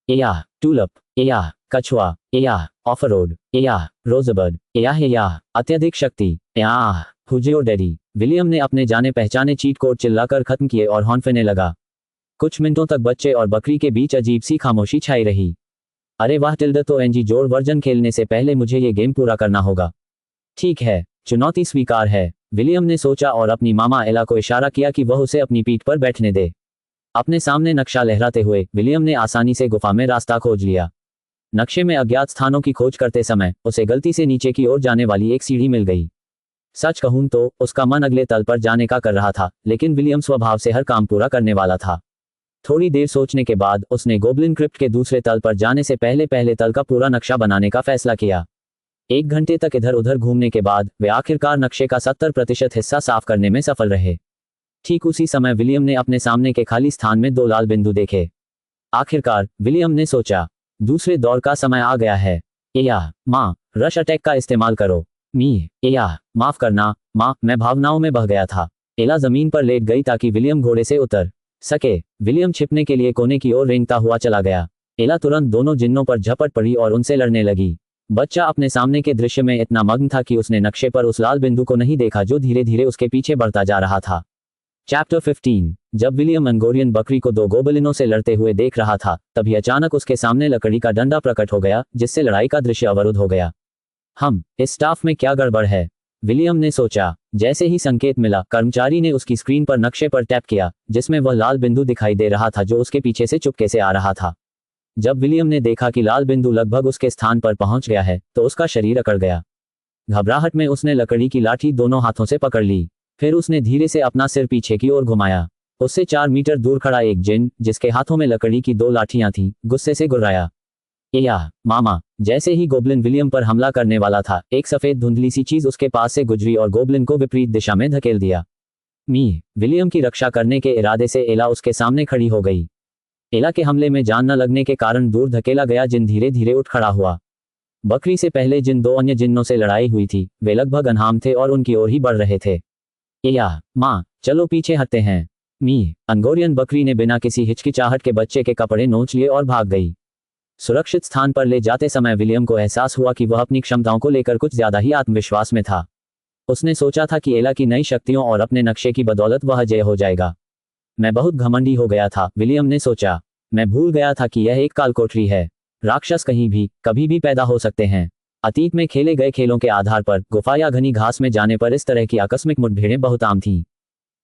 या टूलअप। या कछुआ। या ऑफ रोड। या रोजबर्ड। या अत्यधिक शक्ति। या हुजियो डैडी। विलियम ने अपने जाने पहचाने चीट कोड चिल्लाकर खत्म किए और हॉर्न लगा। कुछ मिनटों तक बच्चे और बकरी के बीच अजीब सी खामोशी छाई रही। अरे वाह टिल्ड, तो एनजी जोड़ वर्जन खेलने से पहले मुझे ये गेम पूरा करना होगा। ठीक है, चुनौती स्वीकार है, विलियम ने सोचा और अपनी मामा एला को इशारा किया कि वह उसे अपनी पीठ पर बैठने दे। अपने सामने नक्शा लहराते हुए विलियम ने आसानी से गुफा में रास्ता खोज लिया। नक्शे में अज्ञात स्थानों की खोज करते समय उसे गलती से नीचे की ओर जाने वाली एक सीढ़ी मिल गई। सच कहूं तो उसका मन अगले तल पर जाने का कर रहा था, लेकिन विलियम स्वभाव से हर काम पूरा करने वाला था। थोड़ी देर सोचने के बाद उसने गोबलिन क्रिप्ट के दूसरे तल पर जाने से पहले तल का पूरा नक्शा बनाने का फैसला किया। 1 घंटे तक इधर उधर घूमने के बाद वे आखिरकार नक्शे का 70% हिस्सा साफ करने में सफल रहे। ठीक उसी समय विलियम ने अपने सामने के खाली स्थान में 2 लाल बिंदु देखे। आखिरकार विलियम ने सोचा, दूसरे दौर का समय आ गया है। या माँ, रश अटैक का इस्तेमाल करो। या माफ करना माँ, मैं भावनाओं में बह गया था। एला जमीन पर लेट गई ताकि विलियम घोड़े से उतर सके। विलियम छिपने के लिए कोने की ओर रेंगता हुआ चला गया। एला तुरंत दोनों जिन्नों पर झपट पड़ी और उनसे लड़ने लगी। बच्चा अपने सामने के दृश्य में इतना मग्न था कि उसने नक्शे पर उस लाल बिंदु को नहीं देखा जो धीरे धीरे उसके पीछे बढ़ता जा रहा था। चैप्टर 15। जब विलियम मंगोरियन बकरी को 2 गोबलिनों से लड़ते हुए देख रहा था, तभी अचानक उसके सामने लकड़ी का डंडा प्रकट हो गया, जिससे लड़ाई का दृश्य अवरुद्ध हो गया। इस स्टाफ में क्या गड़बड़ है, विलियम ने सोचा। जैसे ही संकेत मिला, कर्मचारी ने उसकी स्क्रीन पर नक्शे पर टैप किया, जिसमें वह लाल बिंदु दिखाई दे रहा था जो उसके पीछे से चुपके से आ रहा था। जब विलियम ने देखा कि लाल बिंदु लगभग उसके स्थान पर पहुंच गया है, तो उसका शरीर अकड़ गया। घबराहट में उसने लकड़ी की लाठी दोनों हाथों से पकड़ ली। फिर उसने धीरे से अपना सिर पीछे की ओर घुमाया। उससे 4 मीटर दूर खड़ा एक जिन, जिसके हाथों में लकड़ी की 2 लाठियां थीं, गुस्से से गुर्राया। या मामा। जैसे ही गोब्लिन विलियम पर हमला करने वाला था, एक सफेद धुंधली सी चीज उसके पास से गुजरी और गोब्लिन को विपरीत दिशा में धकेल दिया। विलियम की रक्षा करने के इरादे से एला उसके सामने खड़ी हो गई। एला के हमले में जान न लगने के कारण दूर धकेला गया जिन धीरे धीरे उठ खड़ा हुआ। बकरी से पहले जिन 2 अन्य जिन्नों से लड़ाई हुई थी, वे लगभग अनहाम थे और उनकी ओर ही बढ़ रहे थे। माँ, चलो पीछे हटते हैं। अंगोरियन बकरी ने बिना किसी हिचकिचाहट के बच्चे के कपड़े नोच लिए और भाग गई। सुरक्षित स्थान पर ले जाते समय विलियम को एहसास हुआ कि वह अपनी क्षमताओं को लेकर कुछ ज्यादा ही आत्मविश्वास में था। उसने सोचा था कि एला की नई शक्तियों और अपने नक्शे की बदौलत वह जय हो जाएगा। मैं बहुत घमंडी हो गया था, विलियम ने सोचा। मैं भूल गया था कि यह एक कालकोठरी है। राक्षस कहीं भी कभी भी पैदा हो सकते हैं। अतीत में खेले गए खेलों के आधार पर गुफा या घनी घास में जाने पर इस तरह की आकस्मिक मुठभेड़ें बहुत आम थीं।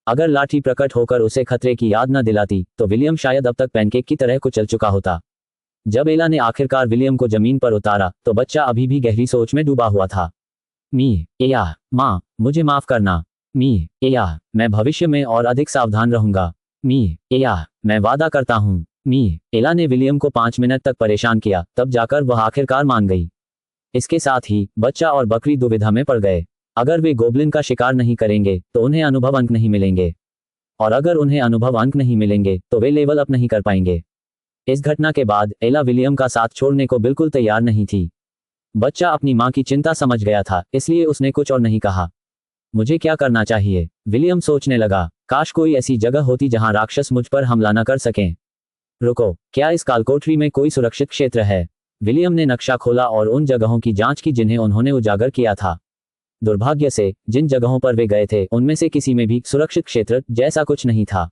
अगर लाठी प्रकट होकर उसे खतरे की याद न दिलाती तो विलियम शायद अब तक पैनकेक की तरह कुचल चुका होता। जब एला ने आखिरकार विलियम को जमीन पर उतारा तो बच्चा अभी भी गहरी सोच में डूबा हुआ था। माँ, मुझे माफ करना। मैं भविष्य में और अधिक सावधान रहूंगा। मैं वादा करता हूँ। एला ने विलियम को 5 मिनट तक परेशान किया, तब जाकर वह आखिरकार मान गई। इसके साथ ही बच्चा और बकरी दुविधा में पड़ गए। अगर वे गोब्लिन का शिकार नहीं करेंगे तो उन्हें अनुभव अंक नहीं मिलेंगे, और अगर उन्हें अनुभव अंक नहीं मिलेंगे तो वे लेवल अप नहीं कर पाएंगे। इस घटना के बाद एला विलियम का साथ छोड़ने को बिल्कुल तैयार नहीं थी। बच्चा अपनी मां की चिंता समझ गया था, इसलिए उसने कुछ और नहीं कहा। मुझे क्या करना चाहिए? विलियम सोचने लगा। काश कोई ऐसी जगह होती जहां राक्षस मुझ पर हमला न कर सकें। रुको, क्या इस कालकोठरी में कोई सुरक्षित क्षेत्र है? विलियम ने नक्शा खोला और उन जगहों की जांच की जिन्हें उन्होंने उजागर किया था। दुर्भाग्य से जिन जगहों पर वे गए थे उनमें से किसी में भी सुरक्षित क्षेत्र जैसा कुछ नहीं था।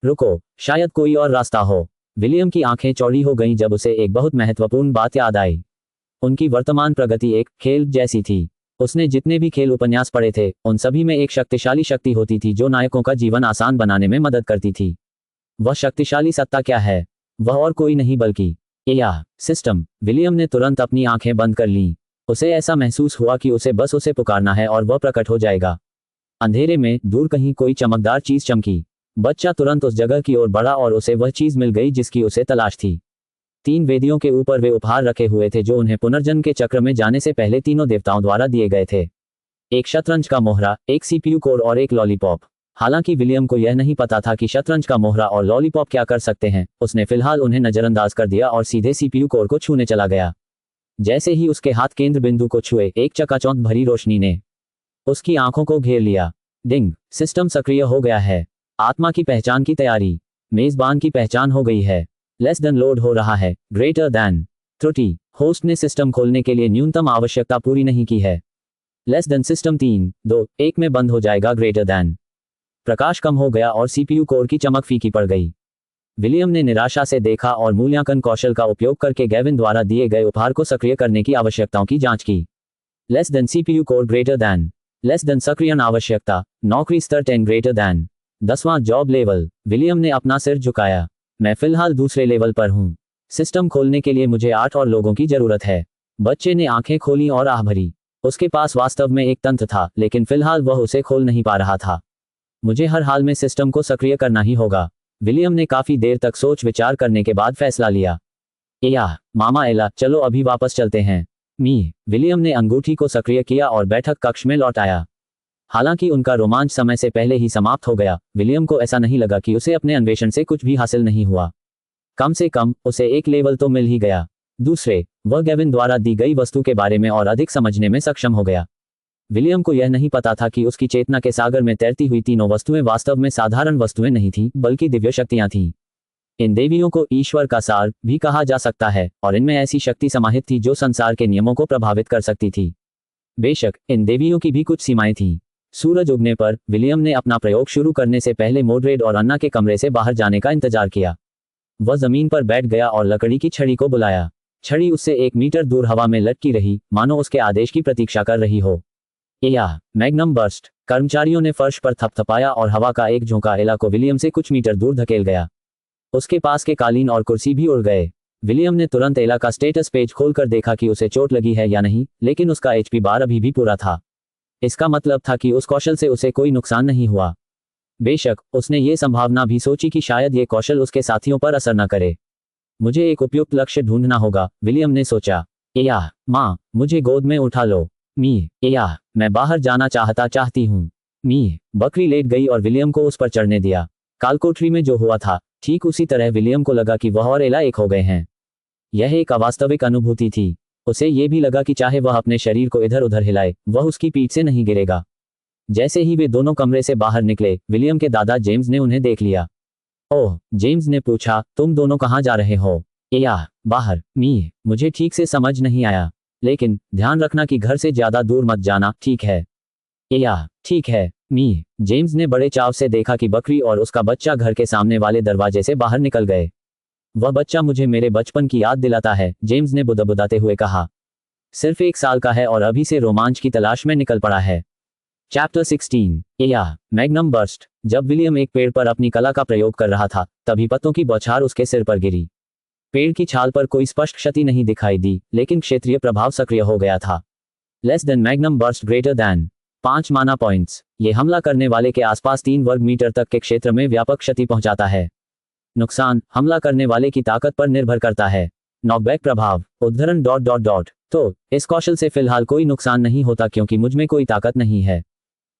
रुको, शायद कोई और रास्ता हो। विलियम की आंखें चौड़ी हो गईं जब उसे एक बहुत महत्वपूर्ण बात याद आई। उनकी वर्तमान प्रगति एक खेल जैसी थी। उसने जितने भी खेल उपन्यास पढ़े थे उन सभी में एक शक्तिशाली शक्ति होती थी जो नायकों का जीवन आसान बनाने में मदद करती थी। वह शक्तिशाली सत्ता क्या है? वह और कोई नहीं बल्कि सिस्टम। विलियम ने तुरंत अपनी आंखें बंद कर लीं। उसे ऐसा महसूस हुआ कि उसे बस उसे पुकारना है और वह प्रकट हो जाएगा। अंधेरे में दूर कहीं कोई चमकदार चीज चमकी। बच्चा तुरंत उस जगह की ओर बढ़ा और उसे वह चीज मिल गई जिसकी उसे तलाश थी। 3 वेदियों के ऊपर वे उपहार रखे हुए थे जो उन्हें पुनर्जन्म के चक्र में जाने से पहले तीनों देवताओं द्वारा दिए गए थे। एक शतरंज का मोहरा, एक सीपीयू कोर और एक लॉलीपॉप। हालांकि विलियम को यह नहीं पता था कि शतरंज का मोहरा और लॉलीपॉप क्या कर सकते हैं, उसने फिलहाल उन्हें नजरअंदाज कर दिया और सीधे सीपीयू कोर को छूने चला गया। जैसे ही उसके हाथ केंद्र बिंदु को छुए, एक चकाचौंध भरी रोशनी ने उसकी आंखों को घेर लिया। डिंग, सिस्टम सक्रिय हो गया है। आत्मा की पहचान की तैयारी। मेजबान की पहचान हो गई है। लेस देन लोड हो रहा है। Greater than. त्रुटि, होस्ट ने सिस्टम खोलने के लिए न्यूनतम आवश्यकता पूरी नहीं की है। लेस देन सिस्टम 3, 2, 1 में बंद हो जाएगा। Greater than. प्रकाश कम हो गया और सीपीयू कोर की चमक फीकी पड़ गई। विलियम ने निराशा से देखा और मूल्यांकन कौशल का उपयोग करके गेविन द्वारा दिए गए उपहार को सक्रिय करने की आवश्यकताओं की जांच की। Less than CPU core greater than. Less than सक्रियण आवश्यकता। नौकरी स्तर 10 ग्रेटर देन। 10वां जॉब लेवल। विलियम ने अपना सिर झुकाया। मैं फिलहाल दूसरे लेवल पर हूं। सिस्टम खोलने के लिए मुझे 8 और लोगों की जरूरत है। बच्चे ने आंखें खोली और आह भरी। उसके पास वास्तव में एक तंत्र था, लेकिन फिलहाल वह उसे खोल नहीं पा रहा था। मुझे हर हाल में सिस्टम को सक्रिय करना ही होगा। विलियम ने काफी देर तक सोच विचार करने के बाद फैसला लिया। मामा एला, चलो अभी वापस चलते हैं। विलियम ने अंगूठी को सक्रिय किया और बैठक कक्ष में लौट आया। हालांकि उनका रोमांच समय से पहले ही समाप्त हो गया, विलियम को ऐसा नहीं लगा कि उसे अपने अन्वेषण से कुछ भी हासिल नहीं हुआ। कम से कम उसे एक लेवल तो मिल ही गया। दूसरे, वह गेविन द्वारा दी गई वस्तु के बारे में और अधिक समझने में सक्षम हो गया। विलियम को यह नहीं पता था कि उसकी चेतना के सागर में तैरती हुई तीनों वस्तुएं वास्तव में साधारण वस्तुएं नहीं थीं, बल्कि दिव्य शक्तियां थीं। इन देवियों को ईश्वर का सार भी कहा जा सकता है, और इनमें ऐसी शक्ति समाहित थी जो संसार के नियमों को प्रभावित कर सकती थी। बेशक इन देवियों की भी कुछ सीमाएं थीं। सूरज उगने पर विलियम ने अपना प्रयोग शुरू करने से पहले मोड्रेड और अन्ना के कमरे से बाहर जाने का इंतजार किया। वह जमीन पर बैठ गया और लकड़ी की छड़ी को बुलाया। छड़ी उससे 1 मीटर दूर हवा में लटकी रही, मानो उसके आदेश की प्रतीक्षा कर रही हो। Magnum burst. कर्मचारियों ने फर्श पर थपथपाया और हवा का एक झोंका एला को विलियम से कुछ मीटर दूर धकेल गया। उसके पास के कालीन और कुर्सी भी उड़ गए। विलियम ने तुरंत एला का स्टेटस पेज खोलकर देखा कि उसे चोट लगी है या नहीं, लेकिन उसका HP बार अभी भी पूरा था। इसका मतलब था कि उस कौशल से उसे कोई नुकसान नहीं हुआ। बेशक उसने ये संभावना भी सोची कि शायद ये कौशल उसके साथियों पर असर न करे। मुझे एक उपयुक्त लक्ष्य ढूंढना होगा, विलियम ने सोचा। एया, माँ, मुझे गोद में उठा लो। मी, एया, मैं बाहर जाना चाहती हूँ। मी, बकरी लेट गई और विलियम को उस पर चढ़ने दिया। कालकोठरी में जो हुआ था, ठीक उसी तरह विलियम को लगा कि वह और एला एक हो गए हैं। यह एक अवास्तविक अनुभूति थी। उसे ये भी लगा कि चाहे वह अपने शरीर को इधर उधर हिलाए, वह उसकी पीठ से नहीं गिरेगा। जैसे ही वे दोनों कमरे से बाहर निकले, विलियम के दादा जेम्स ने उन्हें देख लिया। ओह, जेम्स ने पूछा, तुम दोनों कहाँ जा रहे हो? एया, बाहर। मी, मुझे ठीक से समझ नहीं आया, लेकिन ध्यान रखना कि घर से ज्यादा दूर मत जाना, ठीक है? एया, ठीक है। मी, जेम्स ने बड़े चाव से देखा कि बकरी और उसका बच्चा घर के सामने वाले दरवाजे से बाहर निकल गए। वह बच्चा मुझे मेरे बचपन की याद दिलाता है, जेम्स ने बुदबुदाते हुए कहा। सिर्फ 1 साल का है और अभी से रोमांच की तलाश में निकल पड़ा है। चैप्टर 16। एया, मैग्नम बर्स्ट। जब विलियम एक पेड़ पर अपनी कला का प्रयोग कर रहा था, तभी पत्तों की बौछार उसके सिर पर गिरी। पेड़ की छाल पर कोई स्पष्ट क्षति नहीं दिखाई दी, लेकिन क्षेत्रीय प्रभाव सक्रिय हो गया था। Less than magnum burst greater than 5 माना पॉइंट्स। ये हमला करने वाले के आसपास 3 वर्ग मीटर तक के क्षेत्र में व्यापक क्षति पहुंचाता है। नुकसान हमला करने वाले की ताकत पर निर्भर करता है। नॉकबैक प्रभाव उद्धरण ... तो इस कौशल से फिलहाल कोई नुकसान नहीं होता क्योंकि मुझमें कोई ताकत नहीं है,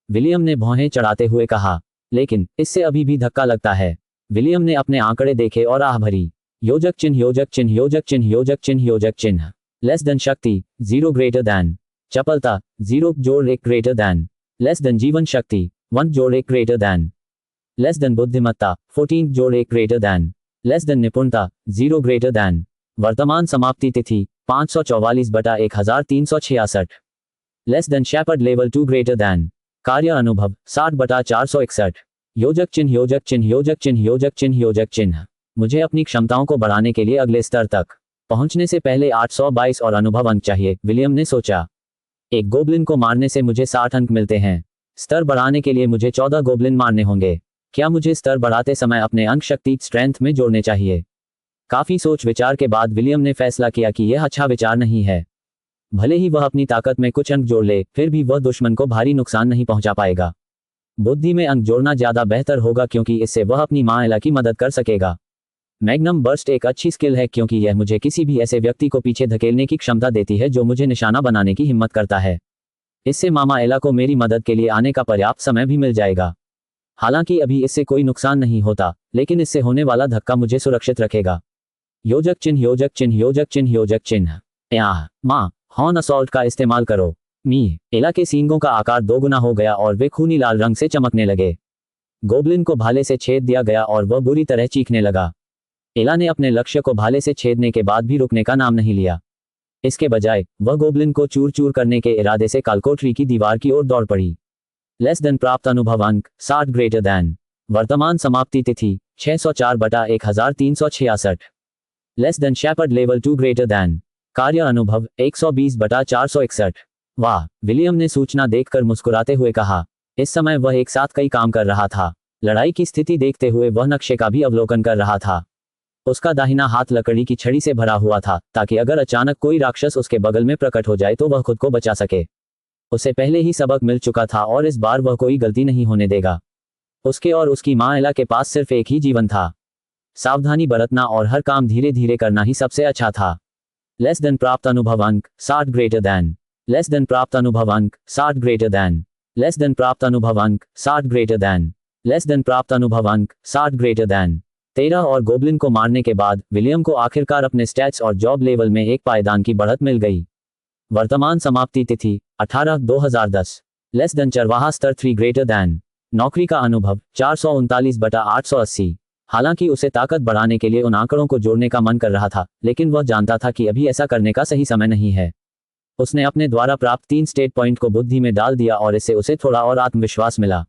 विलियम ने भौहें चढ़ाते हुए कहा। लेकिन इससे अभी भी धक्का लगता है। विलियम ने अपने आंकड़े देखे और आह भरी। योजक चिन्ह योजक चिन्ह योजक चिन्ह योजक चिन्ह योजक चिन्ह। लेस देन शक्ति 0 ग्रेटर दैन। चपलता 0 जोड़ 1 ग्रेटर दैन। लेस देन जीवन शक्ति 1 जोड़ 1 ग्रेटर दैन। लेस देन बुद्धिमत्ता 14 जोड़ 1 ग्रेटर दैन। लेस देन निपुणता 0 ग्रेटर दैन। वर्तमान समाप्ति तिथि 544/1366। Less than shepherd level 2 greater than. कार्य अनुभव 60/461। योजक चिन्ह योजक चिन्ह योजक चिन्ह योजक चिन्ह योजक चिन्ह। मुझे अपनी क्षमताओं को बढ़ाने के लिए अगले स्तर तक पहुंचने से पहले 822 और अनुभव अंक चाहिए, विलियम ने सोचा। एक गोब्लिन को मारने से मुझे 60 अंक मिलते हैं। स्तर बढ़ाने के लिए मुझे 14 गोब्लिन मारने होंगे। क्या मुझे स्तर बढ़ाते समय अपने अंक शक्ति स्ट्रेंथ में जोड़ने चाहिए? काफी सोच विचार के बाद विलियम ने फैसला किया कि यह अच्छा विचार नहीं है। भले ही वह अपनी ताकत में कुछ अंक जोड़ ले, फिर भी वह दुश्मन को भारी नुकसान नहीं पहुंचा पाएगा। बुद्धि में अंक जोड़ना ज्यादा बेहतर होगा क्योंकि इससे वह अपनी मां एला की मदद कर सकेगा। मैग्नम बर्स्ट एक अच्छी स्किल है क्योंकि यह मुझे किसी भी ऐसे व्यक्ति को पीछे धकेलने की क्षमता देती है जो मुझे निशाना बनाने की हिम्मत करता है। इससे मामा एला को मेरी मदद के लिए आने का पर्याप्त समय भी मिल जाएगा। हालांकि अभी इससे कोई नुकसान नहीं होता, लेकिन इससे होने वाला धक्का मुझे सुरक्षित रखेगा। योजक चिन्ह योजक चिन्ह योजक चिन्ह योजक चिन्ह। माँ, हॉर्न असॉल्ट का इस्तेमाल करो। मी, एला के सींगों का आकार 2 गुना हो गया और वे खूनी लाल रंग से चमकने लगे। गोब्लिन को भाले से छेद दिया गया और वह बुरी तरह चीखने लगा। एला ने अपने लक्ष्य को भाले से छेदने के बाद भी रुकने का नाम नहीं लिया। इसके बजाय वह गोब्लिन को चूर चूर करने के इरादे से कालकोठरी की दीवार की ओर दौड़ पड़ी। लेस देन प्राप्त अनुभव अंक 60 ग्रेटर दैन। वर्तमान समाप्ति तिथि 604/1366। Less than shepherd level 2 greater than. कार्य अनुभव 120/461। वाह, विलियम ने सूचना देखकर मुस्कुराते हुए कहा। इस समय वह एक साथ कई काम कर रहा था। लड़ाई की स्थिति देखते हुए वह नक्शे का भी अवलोकन कर रहा था। उसका दाहिना हाथ लकड़ी की छड़ी से भरा हुआ था ताकि अगर अचानक कोई राक्षस उसके बगल में प्रकट हो जाए तो वह खुद को बचा सके। उसे पहले ही सबक मिल चुका था और इस बार वह कोई गलती नहीं होने देगा। उसके और उसकी मां एला के पास सिर्फ एक ही जीवन था। सावधानी बरतना और हर काम धीरे धीरे करना ही सबसे अच्छा था। लेस देन प्राप्त अनुभव अंक 60 ग्रेटर दैन। लेस देन प्राप्त अनुभव अंक 60 ग्रेटर दैन। लेस देन प्राप्त अनुभव अंक 60 ग्रेटर दैन। लेस देन प्राप्त अनुभव अंक 60 ग्रेटर दैन। 13 और गोब्लिन को मारने के बाद विलियम को आखिरकार अपने स्टैट्स और जॉब लेवल में एक पायदान की बढ़त मिल गई। वर्तमान समाप्ति तिथि 18/2010। लेस देन चरवाहा स्तर 3 ग्रेटर दैन। नौकरी का अनुभव 439/880। हालांकि उसे ताकत बढ़ाने के लिए उन आंकड़ों को जोड़ने का मन कर रहा था, लेकिन वह जानता था कि अभी ऐसा करने का सही समय नहीं है। उसने अपने द्वारा प्राप्त 3 स्टेट पॉइंट को बुद्धि में डाल दिया और इससे उसे थोड़ा और आत्मविश्वास मिला।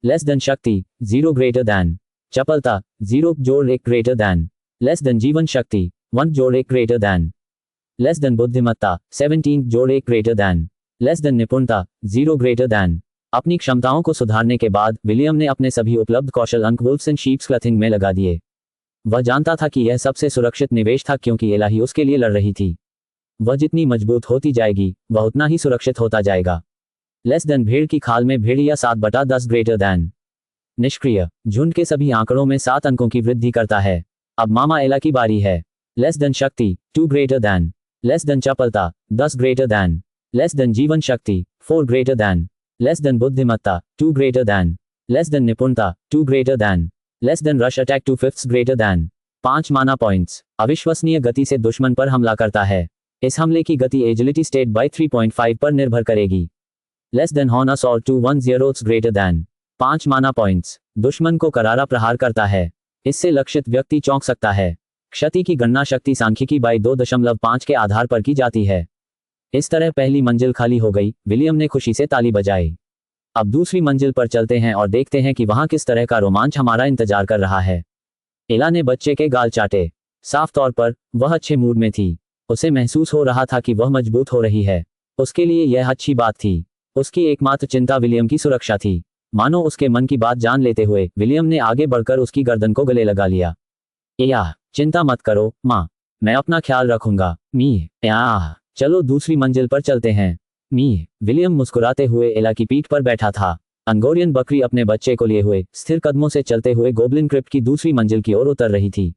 लेस देन शक्ति 0 ग्रेटर दैन। चपलता 0 जोड़ 1 ग्रेटर दैन। लेस देन जीवन शक्ति 1 जोड़ 1 ग्रेटर दैन। लेस देन बुद्धिमत्ता 17 जोड़ 1 ग्रेटर दैन। लेस देन निपुणता 0 ग्रेटर दैन। अपनी क्षमताओं को सुधारने के बाद विलियम ने अपने सभी उपलब्ध कौशल अंक वुल्फ्स एंड शीप्स क्लथिंग में लगा दिए। वह जानता था कि यह सबसे सुरक्षित निवेश था क्योंकि एला ही उसके लिए लड़ रही थी। वह जितनी मजबूत होती जाएगी, वह उतना ही सुरक्षित होता जाएगा। लेस देन भेड़ की खाल में भेड़िया 7/10 ग्रेटर दैन। निष्क्रिय झुंड के सभी आंकड़ों में 7 अंकों की वृद्धि करता है। अब मामा एला की बारी है। लेस देन शक्ति 2 ग्रेटर दैन। लेस देन चपलता 10 ग्रेटर दैन। लेस देन जीवन शक्ति 4 ग्रेटर दैन। लेस देन बुद्धिमत्ता 2 ग्रेटर दैन। लेस देन निपुणता 2 greater than. Less then rush attack 2/5 greater than. 5 माना पॉइंट्स। अविश्वसनीय गति से दुश्मन पर हमला करता है। इस हमले की गति एजिलिटी स्टेट बाय 3.5 पर निर्भर करेगी। Less than horn assault 210 greater than. 5 माना पॉइंट्स। दुश्मन को करारा प्रहार करता है। इससे लक्षित व्यक्ति चौंक सकता है। क्षति की गणना शक्ति सांख्यिकी बाय 2.5 के आधार पर की जाती है। इस तरह पहली मंजिल खाली हो गई। विलियम ने खुशी से ताली बजाई। अब दूसरी मंजिल पर चलते हैं और देखते हैं कि वहां किस तरह का रोमांच हमारा इंतजार कर रहा है। एला ने बच्चे के गाल चाटे। साफ तौर पर वह अच्छे मूड में थी। उसे महसूस हो रहा था कि वह मजबूत हो रही है। उसके लिए यह अच्छी बात थी। उसकी एकमात्र चिंता विलियम की सुरक्षा थी। मानो उसके मन की बात जान लेते हुए विलियम ने आगे बढ़कर उसकी गर्दन को गले लगा लिया। या चिंता मत करो माँ, मैं अपना ख्याल रखूंगा। मी या चलो दूसरी मंजिल पर चलते हैं। मी विलियम मुस्कुराते हुए एला की पीठ पर बैठा था। अंगोरियन बकरी अपने बच्चे को लिए हुए स्थिर कदमों से चलते हुए गोब्लिन क्रिप्ट की दूसरी मंजिल की ओर उतर रही थी।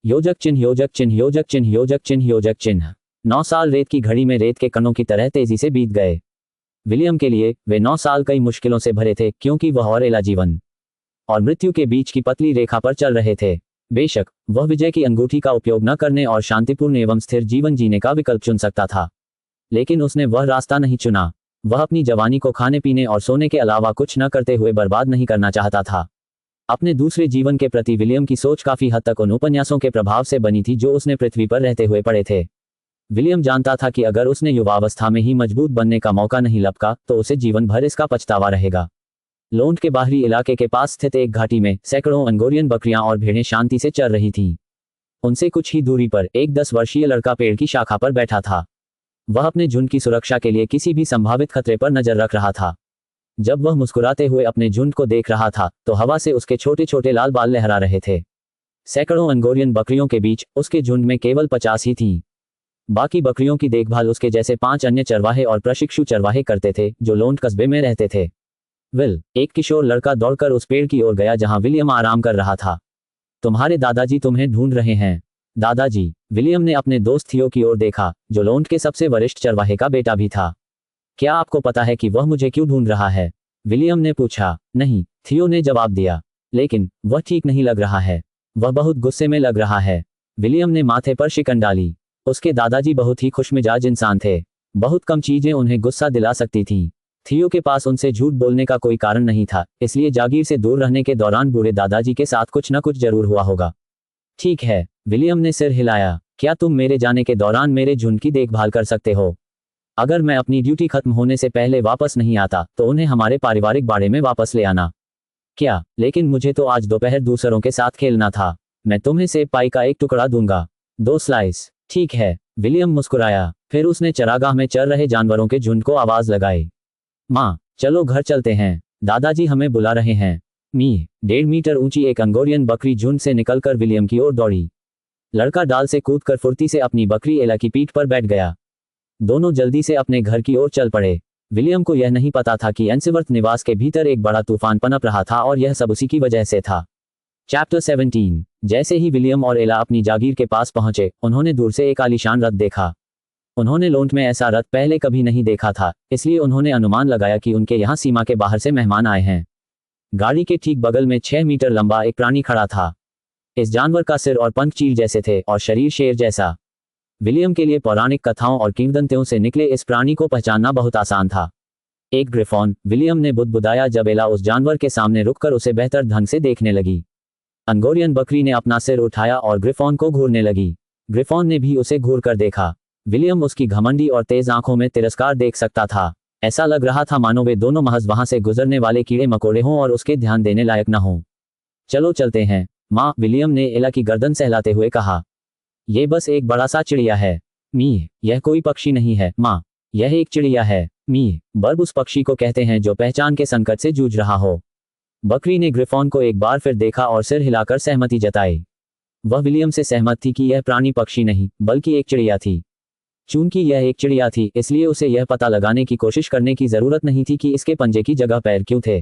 योजक चिन्ह योजक चिन्ह योजक चिन्ह योजक चिन्ह योजक चिन्ह। 9 साल रेत की घड़ी में रेत के कणों की तरह तेजी से बीत गए। विलियम के लिए वे 9 साल कई मुश्किलों से भरे थे, क्योंकि वह और एला जीवन और मृत्यु के बीच की पतली रेखा पर चल रहे थे। बेशक वह विजय की अंगूठी का उपयोग न करने और शांतिपूर्ण एवं स्थिर जीवन जीने का विकल्प चुन सकता था, लेकिन उसने वह रास्ता नहीं चुना। वह अपनी जवानी को खाने पीने और सोने के अलावा कुछ न करते हुए बर्बाद नहीं करना चाहता था। अपने दूसरे जीवन के प्रति विलियम की सोच काफी हद तक उन उपन्यासों के प्रभाव से बनी थी जो उसने पृथ्वी पर रहते हुए पढ़े थे। विलियम जानता था कि अगर उसने युवावस्था में ही मजबूत बनने का मौका नहीं लपका तो उसे जीवन भर इसका पछतावा रहेगा। लोंड के बाहरी इलाके के पास स्थित एक घाटी में सैकड़ों अंगोरियन बकरियां और भेड़ें शांति से चर रही थीं। उनसे कुछ ही दूरी पर एक 10 वर्षीय लड़का पेड़ की शाखा पर बैठा था। वह अपने झुंड की सुरक्षा के लिए किसी भी संभावित खतरे पर नजर रख रहा था। जब वह मुस्कुराते हुए अपने झुंड को देख रहा था तो हवा से उसके छोटे छोटे लाल बाल लहरा रहे थे। सैकड़ों अंगोरियन बकरियों के बीच उसके झुंड में केवल 50 ही थीं। बाकी बकरियों की देखभाल उसके जैसे 5 अन्य चरवाहे और प्रशिक्षु चरवाहे करते थे जो लोंड कस्बे में रहते थे। विल, एक किशोर लड़का दौड़कर उस पेड़ की ओर गया जहां विलियम आराम कर रहा था। तुम्हारे दादाजी तुम्हें ढूंढ रहे हैं। दादाजी, विलियम ने अपने दोस्त थियो की ओर देखा, जो लोंड के सबसे वरिष्ठ चरवाहे का बेटा भी था। क्या आपको पता है कि वह मुझे क्यों ढूंढ रहा है? विलियम ने पूछा। नहीं, थियो ने जवाब दिया। लेकिन वह ठीक नहीं लग रहा है। वह बहुत गुस्से में लग रहा है। विलियम ने माथे पर शिकन डाली। उसके दादाजी बहुत ही खुशमिजाज इंसान थे। बहुत कम चीजें उन्हें गुस्सा दिला सकती थीं। थियो के पास उनसे झूठ बोलने का कोई कारण नहीं था, इसलिए जागीर से दूर रहने के दौरान बूढ़े दादाजी के साथ कुछ न कुछ जरूर हुआ होगा। ठीक है, विलियम ने सिर हिलाया। क्या तुम मेरे जाने के दौरान मेरे झुंड की देखभाल कर सकते हो? अगर मैं अपनी ड्यूटी खत्म होने से पहले वापस नहीं आता तो उन्हें हमारे पारिवारिक बाड़े में वापस ले आना। क्या? लेकिन मुझे तो आज दोपहर दूसरों के साथ खेलना था। मैं तुम्हें सेब पाई का एक टुकड़ा दूंगा। 2 स्लाइस। ठीक है, विलियम मुस्कुराया। फिर उसने चरागाह में चर रहे जानवरों के झुंड को आवाज लगाई। माँ, चलो घर चलते हैं, दादाजी हमें बुला रहे हैं। मी 1.5 मीटर ऊंची एक अंगोरियन बकरी झुंड से निकलकर विलियम की ओर दौड़ी। लड़का डाल से कूदकर फुर्ती से अपनी बकरी एला की पीठ पर बैठ गया। दोनों जल्दी से अपने घर की ओर चल पड़े। विलियम को यह नहीं पता था कि एंसिवर्थ निवास के भीतर एक बड़ा तूफान पनप रहा था और यह सब उसी की वजह से था। चैप्टर 17। जैसे ही विलियम और एला अपनी जागीर के पास पहुंचे, उन्होंने दूर से एक आलीशान रथ देखा। उन्होंने लोंड में ऐसा रथ पहले कभी नहीं देखा था, इसलिए उन्होंने अनुमान लगाया कि उनके यहाँ सीमा के बाहर से मेहमान आए हैं। गाड़ी के ठीक बगल में 6 मीटर लंबा एक प्राणी खड़ा था। इस जानवर का सिर और पंख चील जैसे थे और शरीर शेर जैसा। विलियम के लिए पौराणिक कथाओं और किंवदंतियों से निकले इस प्राणी को पहचानना बहुत आसान था। एक ग्रिफॉन, विलियम ने बुदबुदाया जब एला उस जानवर के सामने रुककर उसे बेहतर ढंग से देखने लगी। अंगोरियन बकरी ने अपना सिर उठाया और ग्रिफॉन को घूरने लगी। ग्रिफॉन ने भी उसे घूर कर देखा। विलियम उसकी घमंडी और तेज आंखों में तिरस्कार देख सकता था। ऐसा लग रहा था मानो वे दोनों महज वहां से गुजरने वाले कीड़े मकोड़े हों और उसके ध्यान देने लायक न हों। चलो चलते हैं माँ, विलियम ने एला की गर्दन सहलाते हुए कहा। ये बस एक बड़ा सा चिड़िया है। मी, यह कोई पक्षी नहीं है माँ, यह एक चिड़िया है। मी, बर्ब उस पक्षी को कहते हैं जो पहचान के संकट से जूझ रहा हो। बकरी ने ग्रिफॉन को एक बार फिर देखा और सिर हिलाकर सहमति जताई। वह विलियम से सहमत थी कि यह प्राणी पक्षी नहीं बल्कि एक चिड़िया थी। चूंकि यह एक चिड़िया थी इसलिए उसे यह पता लगाने की कोशिश करने की जरूरत नहीं थी कि इसके पंजे की जगह पैर क्यों थे।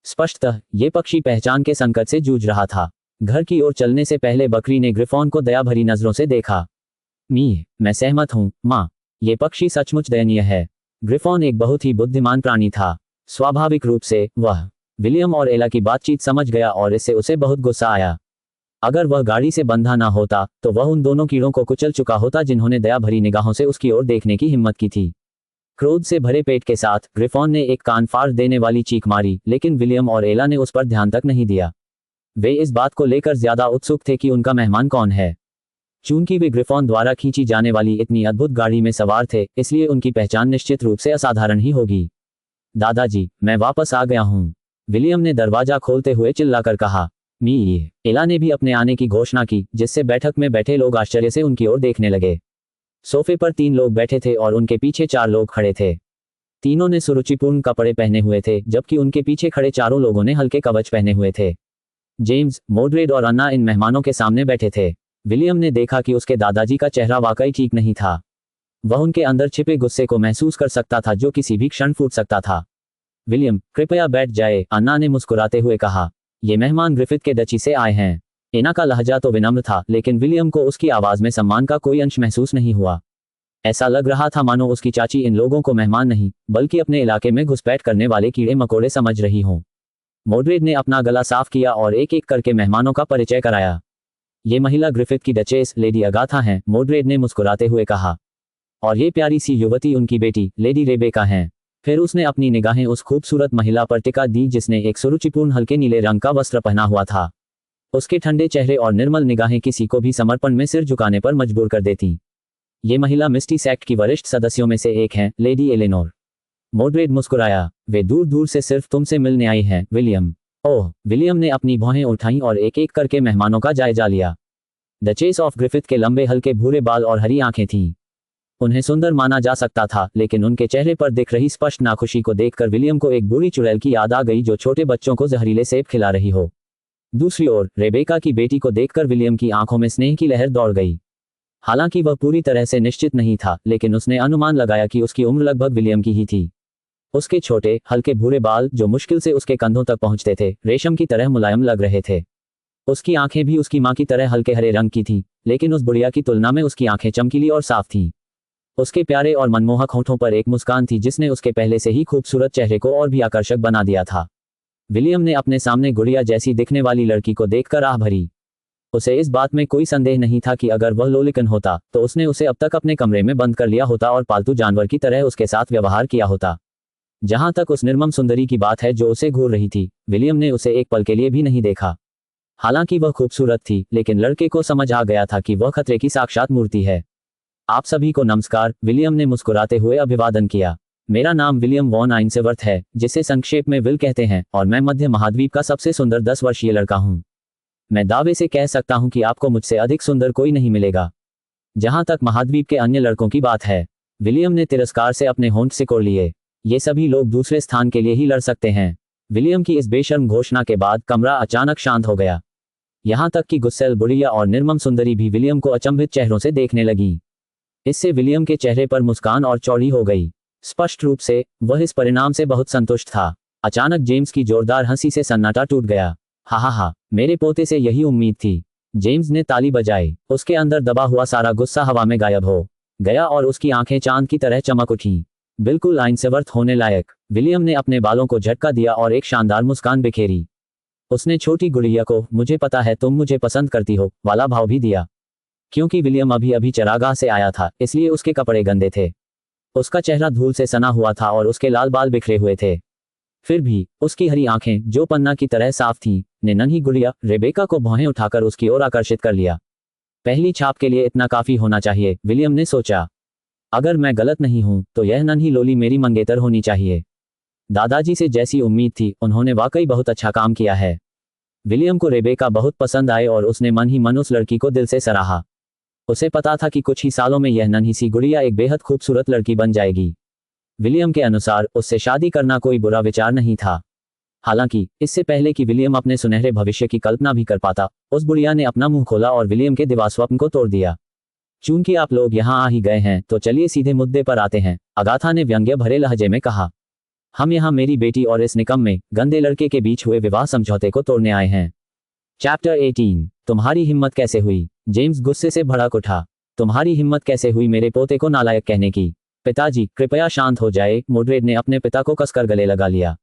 स्पष्टतः ये पक्षी पहचान के संकट से जूझ रहा था। घर की ओर चलने से पहले बकरी ने ग्रिफॉन को दया भरी नजरों से देखा। मैं सहमत हूं माँ, ये पक्षी सचमुच दयनीय है। ग्रिफॉन एक बहुत ही बुद्धिमान प्राणी था। स्वाभाविक रूप से वह विलियम और एला की बातचीत समझ गया और इससे उसे बहुत गुस्सा आया। अगर वह गाड़ी से बंधा ना होता तो वह उन दोनों कीड़ों को कुचल चुका होता जिन्होंने दया भरी निगाहों से उसकी ओर देखने की हिम्मत की थी। क्रोध से भरे पेट के साथ ग्रिफॉन ने एक कान फाड़ देने वाली चीख मारी, लेकिन विलियम और एला ने उस पर ध्यान तक नहीं दिया। वे इस बात को लेकर ज्यादा उत्सुक थे कि उनका मेहमान कौन है। चूंकि वे ग्रिफॉन द्वारा खींची जाने वाली इतनी अद्भुत गाड़ी में सवार थे, इसलिए उनकी पहचान निश्चित रूप से असाधारण ही होगी। दादाजी, मैं वापस आ गया हूँ, विलियम ने दरवाजा खोलते हुए चिल्लाकर कहा। एला ने भी अपने आने की घोषणा की, जिससे बैठक में बैठे लोग आश्चर्य से उनकी ओर देखने लगे। सोफे पर 3 लोग बैठे थे और उनके पीछे 4 लोग खड़े थे। तीनों ने सुरुचिपूर्ण कपड़े पहने हुए थे, जबकि उनके पीछे खड़े चारों लोगों ने हल्के कवच पहने हुए थे। जेम्स, मोड्रेड और अन्ना इन मेहमानों के सामने बैठे थे। विलियम ने देखा कि उसके दादाजी का चेहरा वाकई ठीक नहीं था। वह उनके अंदर छिपे गुस्से को महसूस कर सकता था जो किसी भी क्षण फूट सकता था। विलियम, कृपया बैठ जाए, अन्ना ने मुस्कुराते हुए कहा। ये मेहमान ग्रिफिथ के डची से आए हैं। एना का लहजा तो विनम्र था, लेकिन विलियम को उसकी आवाज में सम्मान का कोई अंश महसूस नहीं हुआ। ऐसा लग रहा था मानो उसकी चाची इन लोगों को मेहमान नहीं, बल्कि अपने इलाके में घुसपैठ करने वाले कीड़े मकोड़े समझ रही हों। मोड्रेड ने अपना गला साफ किया और एक एक करके मेहमानों का परिचय कराया। ये महिला ग्रिफिथ की डचेस लेडी अगाथा हैं, मोड्रेड ने मुस्कुराते हुए कहा। और ये प्यारी सी युवती उनकी बेटी लेडी रेबेका हैं। फिर उसने अपनी निगाहें उस खूबसूरत महिला पर टिका दी जिसने एक सुरुचिपूर्ण हल्के नीले रंग का वस्त्र पहना हुआ था। उसके ठंडे चेहरे और निर्मल निगाहें किसी को भी समर्पण में सिर झुकाने पर मजबूर कर देती। ये महिला मिस्टी सेक्ट की वरिष्ठ सदस्यों में से एक हैं, लेडी एलेनोर। मोड्रेड मुस्कुराया। वे दूर दूर से सिर्फ तुमसे मिलने आई हैं, विलियम। ओह, विलियम ने अपनी भौहें उठाईं और एक एक करके मेहमानों का जायजा लिया। डचेस ऑफ ग्रिफिथ के लंबे हल्के भूरे बाल और हरी आंखें थीं। उन्हें सुंदर माना जा सकता था, लेकिन उनके चेहरे पर दिख रही स्पष्ट नाखुशी को देखकर विलियम को एक बुरी चुड़ैल की याद आ गई जो छोटे बच्चों को जहरीले सेब खिला रही हो। दूसरी ओर रेबेका की बेटी को देखकर विलियम की आंखों में स्नेह की लहर दौड़ गई। हालांकि वह पूरी तरह से निश्चित नहीं था, लेकिन उसने अनुमान लगाया कि उसकी उम्र लगभग विलियम की ही थी। उसके छोटे हल्के भूरे बाल, जो मुश्किल से उसके कंधों तक पहुंचते थे, रेशम की तरह मुलायम लग रहे थे। उसकी आंखें भी उसकी मां की तरह हल्के हरे रंग की थीं, लेकिन उस बुढ़िया की तुलना में उसकी आंखें चमकीली और साफ थीं। उसके प्यारे और मनमोहक होठों पर एक मुस्कान थी जिसने उसके पहले से ही खूबसूरत चेहरे को और भी आकर्षक बना दिया था। विलियम ने अपने सामने गुड़िया जैसी दिखने वाली लड़की को देखकर आह भरी। उसे इस बात में कोई संदेह नहीं था कि अगर वह लोलिकन होता तो उसने उसे अब तक अपने कमरे में बंद कर लिया होता और पालतू जानवर की तरह उसके साथ व्यवहार किया होता। जहां तक उस निर्मम सुंदरी की बात है जो उसे घूर रही थी, विलियम ने उसे एक पल के लिए भी नहीं देखा। हालांकि वह खूबसूरत थी, लेकिन लड़के को समझ आ गया था कि वह खतरे की साक्षात मूर्ति है। आप सभी को नमस्कार, विलियम ने मुस्कुराते हुए अभिवादन किया। मेरा नाम विलियम वॉन आइंसेवर्थ है, जिसे संक्षेप में विल कहते हैं, और मैं मध्य महाद्वीप का सबसे सुंदर 10 वर्षीय लड़का हूं। मैं दावे से कह सकता हूं कि आपको मुझसे अधिक सुंदर कोई नहीं मिलेगा। जहां तक महाद्वीप के अन्य लड़कों की बात है, विलियम ने तिरस्कार से अपने होंठ सिकोड़ लिए। ये सभी लोग दूसरे स्थान के लिए ही लड़ सकते हैं। विलियम की इस बेशर्म घोषणा के बाद कमरा अचानक शांत हो गया। यहां तक कि गुस्सैल बुढ़िया और निर्मम सुंदरी भी विलियम को अचंभित चेहरों से देखने लगी। इससे विलियम के चेहरे पर मुस्कान और चौड़ी हो गई। स्पष्ट रूप से वह इस परिणाम से बहुत संतुष्ट था। अचानक जेम्स की जोरदार हंसी से सन्नाटा टूट गया। हा, मेरे पोते से यही उम्मीद थी। जेम्स ने ताली बजाई। उसके अंदर दबा हुआ सारा गुस्सा हवा में गायब हो गया और उसकी आंखें चांद की तरह चमक उठीं। बिल्कुल आइंसेवर्थ होने लायक। विलियम ने अपने बालों को झटका दिया और एक शानदार मुस्कान बिखेरी। उसने छोटी गुड़िया को मुझे पता है तुम मुझे पसंद करती हो वाला भाव भी दिया। क्योंकि विलियम अभी अभी चरागाह से आया था, इसलिए उसके कपड़े गंदे थे। उसका चेहरा धूल से सना हुआ था और उसके लाल बाल बिखरे हुए थे। फिर भी उसकी हरी आंखें, जो पन्ना की तरह साफ थीं, ने नन्ही गुड़िया रेबेका को भौहें उठाकर उसकी ओर आकर्षित कर लिया। पहली छाप के लिए इतना काफी होना चाहिए, विलियम ने सोचा। अगर मैं गलत नहीं हूं तो यह नन्ही लोली मेरी मंगेतर होनी चाहिए। दादाजी से जैसी उम्मीद थी, उन्होंने वाकई बहुत अच्छा काम किया है। विलियम को रेबेका बहुत पसंद आए और उसने मन ही मन उस लड़की को दिल से सराहा। उसे पता था कि कुछ ही सालों में यह नन्ही सी गुड़िया एक बेहद खूबसूरत लड़की बन जाएगी। विलियम के अनुसार उससे शादी करना कोई बुरा विचार नहीं था। हालांकि इससे पहले कि विलियम अपने सुनहरे भविष्य की कल्पना भी कर पाता, उस बुढ़िया ने अपना मुंह खोला और विलियम के दिवास्वप्न को तोड़ दिया। चूंकि आप लोग यहाँ आ ही गए हैं तो चलिए सीधे मुद्दे पर आते हैं, अगाथा ने व्यंग्य भरे लहजे में कहा। हम यहाँ मेरी बेटी और इस निकम्मे गंदे लड़के के बीच हुए विवाह समझौते को तोड़ने आए हैं। चैप्टर 18। तुम्हारी हिम्मत कैसे हुई? जेम्स गुस्से से भड़क उठा। तुम्हारी हिम्मत कैसे हुई मेरे पोते को नालायक कहने की? पिताजी कृपया शांत हो जाए, मोड्रेड ने अपने पिता को कसकर गले लगा लिया।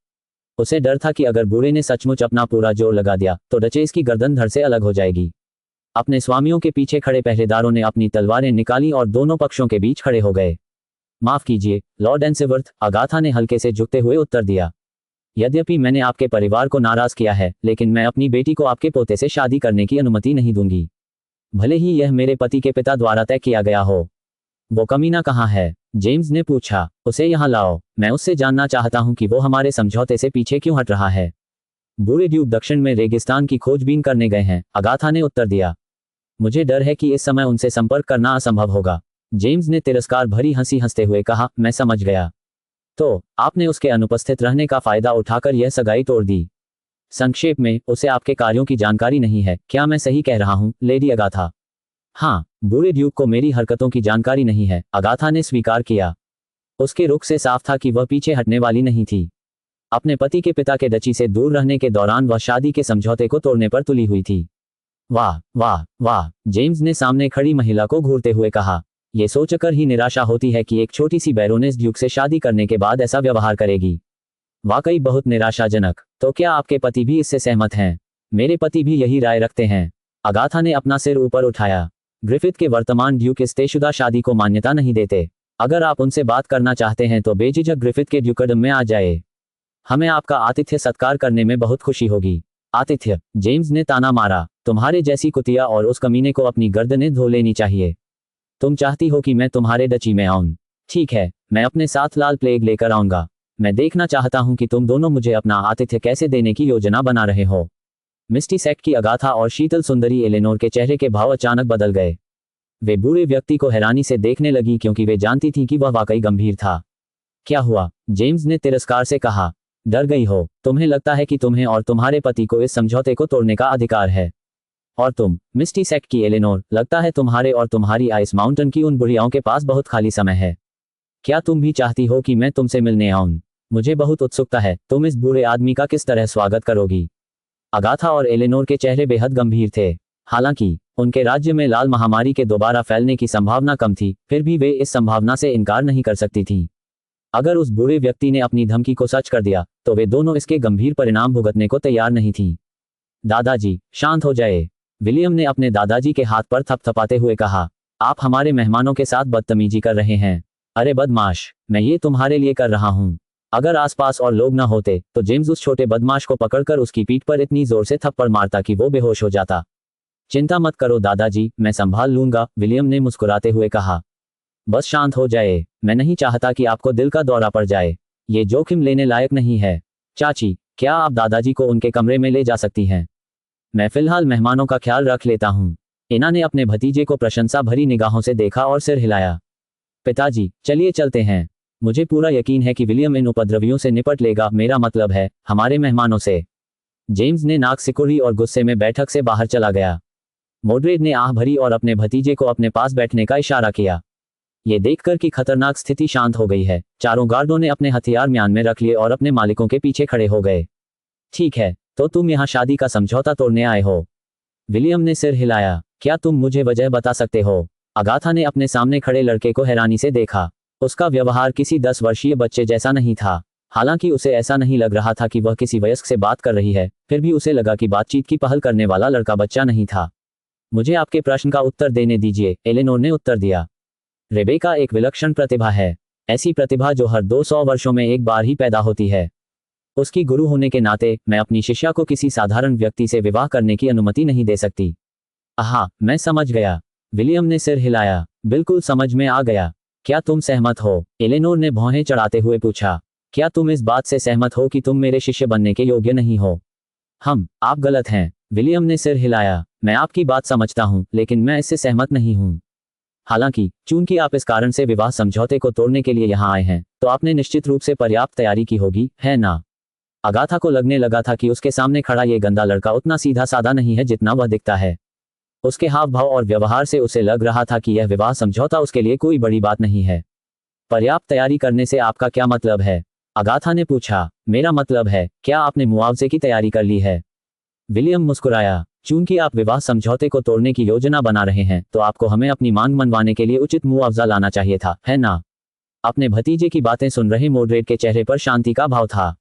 उसे डर था कि अगर बूढ़े ने सचमुच अपना पूरा जोर लगा दिया तो डचेस की गर्दन धड़ से अलग हो जाएगी। अपने स्वामियों के पीछे खड़े पहरेदारों ने अपनी तलवारें निकाली और दोनों पक्षों के बीच खड़े हो गए। माफ कीजिए लॉर्ड एंसेवर्थ, अगाथा ने हल्के से झुकते हुए उत्तर दिया। यद्यपि मैंने आपके परिवार को नाराज किया है, लेकिन मैं अपनी बेटी को आपके पोते से शादी करने की अनुमति नहीं दूंगी, भले ही यह मेरे पति के पिता द्वारा तय किया गया हो। वो कमीना कहाँ है? जेम्स ने पूछा। उसे यहाँ लाओ, मैं उससे जानना चाहता हूँ कि वो हमारे समझौते से पीछे क्यों हट रहा है। बूढ़े ड्यूक दक्षिण में रेगिस्तान की खोजबीन करने गए हैं, अगाथा ने उत्तर दिया। मुझे डर है कि इस समय उनसे संपर्क करना असंभव होगा। जेम्स ने तिरस्कार भरी हंसी हंसते हुए कहा, मैं समझ गया। तो आपने उसके अनुपस्थित रहने का फायदा उठाकर यह सगाई तोड़ दी। संक्षेप में, उसे आपके कार्यों की जानकारी नहीं है, क्या मैं सही कह रहा हूँ लेडी अगाथा? हाँ, बूढ़े ड्यूक को मेरी हरकतों की जानकारी नहीं है, अगाथा ने स्वीकार किया। उसके रुख से साफ था कि वह पीछे हटने वाली नहीं थी। अपने पति के पिता के डची से दूर रहने के दौरान वह शादी के समझौते को तोड़ने पर तुली हुई थी। वाह वाह वाह, जेम्स ने सामने खड़ी महिला को घूरते हुए कहा। यह सोचकर ही निराशा होती है कि एक छोटी सी बैरोनेस ड्यूक से शादी करने के बाद ऐसा व्यवहार करेगी। वाकई बहुत निराशाजनक। तो क्या आपके पति भी इससे सहमत हैं? मेरे पति भी यही राय रखते हैं। अगाथा ने अपना सिर ऊपर उठाया। ग्रिफिथ के वर्तमान ड्यूक इस तयशुदा शादी को मान्यता नहीं देते। अगर आप उनसे बात करना चाहते हैं तो बेझिझक ग्रिफिथ के ड्यूकडम में आ जाए। हमें आपका आतिथ्य सत्कार करने में बहुत खुशी होगी। आतिथ्य? जेम्स ने ताना मारा। तुम्हारे जैसी कुतिया और उस कमीने को अपनी गर्दनें धो लेनी चाहिए। तुम चाहती हो कि मैं तुम्हारे डची में आऊं? ठीक है, मैं अपने साथ लाल प्लेग लेकर आऊंगा। मैं देखना चाहता हूं कि तुम दोनों मुझे अपना आतिथ्य कैसे देने की योजना बना रहे हो। मिस्टी सेक्ट की अगाथा और शीतल सुंदरी एलेनोर के चेहरे के भाव अचानक बदल गए। वे बूढ़े व्यक्ति को हैरानी से देखने लगी क्योंकि वे जानती थीं कि वह वाकई गंभीर था। क्या हुआ? जेम्स ने तिरस्कार से कहा। डर गई हो? तुम्हें लगता है कि तुम्हें और तुम्हारे पति को इस समझौते को तोड़ने का अधिकार है? और तुम, मिस्टी सेक्ट की एलेनोर, लगता है तुम्हारे और तुम्हारी आइस माउंटेन की उन बुढ़ियाओं के पास बहुत खाली समय है। क्या तुम भी चाहती हो कि मैं तुमसे मिलने आऊं? मुझे बहुत उत्सुकता है, तुम इस बूढ़े आदमी का किस तरह स्वागत करोगी? अगाथा और एलेनोर के चेहरे बेहद गंभीर थे। हालांकि उनके राज्य में लाल महामारी के दोबारा फैलने की संभावना कम थी, फिर भी वे इस संभावना से इनकार नहीं कर सकती थीं। अगर उस बूढ़े व्यक्ति ने अपनी धमकी को सच कर दिया तो वे दोनों इसके गंभीर परिणाम भुगतने को तैयार नहीं थीं। दादाजी, शांत हो जाए, विलियम ने अपने दादाजी के हाथ पर थपथपाते हुए कहा। आप हमारे मेहमानों के साथ बदतमीजी कर रहे हैं। अरे बदमाश, मैं ये तुम्हारे लिए कर रहा हूँ। अगर आसपास और लोग न होते तो जेम्स उस छोटे बदमाश को पकड़कर उसकी पीठ पर इतनी जोर से थप्पड़ मारता कि वो बेहोश हो जाता। चिंता मत करो दादाजी, मैं संभाल लूंगा, विलियम ने मुस्कुराते हुए कहा। बस शांत हो जाए, मैं नहीं चाहता कि आपको दिल का दौरा पड़ जाए। ये जोखिम लेने लायक नहीं है। चाची, क्या आप दादाजी को उनके कमरे में ले जा सकती हैं? मैं फिलहाल मेहमानों का ख्याल रख लेता हूँ। इना ने अपने भतीजे को प्रशंसा भरी निगाहों से देखा और सिर हिलाया। पिताजी, चलिए चलते हैं। मुझे पूरा यकीन है कि विलियम इन उपद्रवियों से निपट लेगा, मेरा मतलब है हमारे मेहमानों से। जेम्स ने नाक सिकुड़ी और गुस्से में बैठक से बाहर चला गया। मोड्रेड ने आह भरी और अपने भतीजे को अपने पास बैठने का इशारा किया। ये देखकर कि खतरनाक स्थिति शांत हो गई है, चारों गार्डों ने अपने हथियार म्यान में रख लिए और अपने मालिकों के पीछे खड़े हो गए। ठीक है, तो तुम यहाँ शादी का समझौता तोड़ने आए हो? विलियम ने सिर हिलाया। क्या तुम मुझे वजह बता सकते हो? अगाथा ने अपने सामने खड़े लड़के को हैरानी से देखा। उसका व्यवहार किसी 10 वर्षीय बच्चे जैसा नहीं था। हालांकि उसे ऐसा नहीं लग रहा था कि वह किसी वयस्क से बात कर रही है, फिर भी उसे लगा कि बातचीत की पहल करने वाला लड़का बच्चा नहीं था। मुझे आपके प्रश्न का उत्तर देने दीजिए, एलेनोर ने उत्तर दिया। रेबेका एक विलक्षण प्रतिभा है, ऐसी प्रतिभा जो हर 200 वर्षों में एक बार ही पैदा होती है। उसकी गुरु होने के नाते मैं अपनी शिष्या को किसी साधारण व्यक्ति से विवाह करने की अनुमति नहीं दे सकती। आहा, मैं समझ गया, विलियम ने सिर हिलाया। बिल्कुल समझ में आ गया। क्या तुम सहमत हो? एलेनोर ने भौहें चढ़ाते हुए पूछा। क्या तुम इस बात से सहमत हो कि तुम मेरे शिष्य बनने के योग्य नहीं हो? आप गलत हैं, विलियम ने सिर हिलाया। मैं आपकी बात समझता हूं, लेकिन मैं इससे सहमत नहीं हूं। हालांकि चूंकि आप इस कारण से विवाह समझौते को तोड़ने के लिए यहां आए हैं, तो आपने निश्चित रूप से पर्याप्त तैयारी की होगी, है ना? अगाथा को लगने लगा था कि उसके सामने खड़ा ये गंदा लड़का उतना सीधा साधा नहीं है जितना वह दिखता है। उसके हाव भाव और व्यवहार से उसे लग रहा था कि यह विवाह समझौता उसके लिए कोई बड़ी बात नहीं है। पर्याप्त तैयारी करने से आपका क्या मतलब है? अगाथा ने पूछा। मेरा मतलब है, क्या आपने मुआवजे की तैयारी कर ली है? विलियम मुस्कुराया। चूंकि आप विवाह समझौते को तोड़ने की योजना बना रहे हैं, तो आपको हमें अपनी मांग मनवाने के लिए उचित मुआवजा लाना चाहिए था, है ना? अपने भतीजे की बातें सुन रहे मोड्रेड के चेहरे पर शांति का भाव था।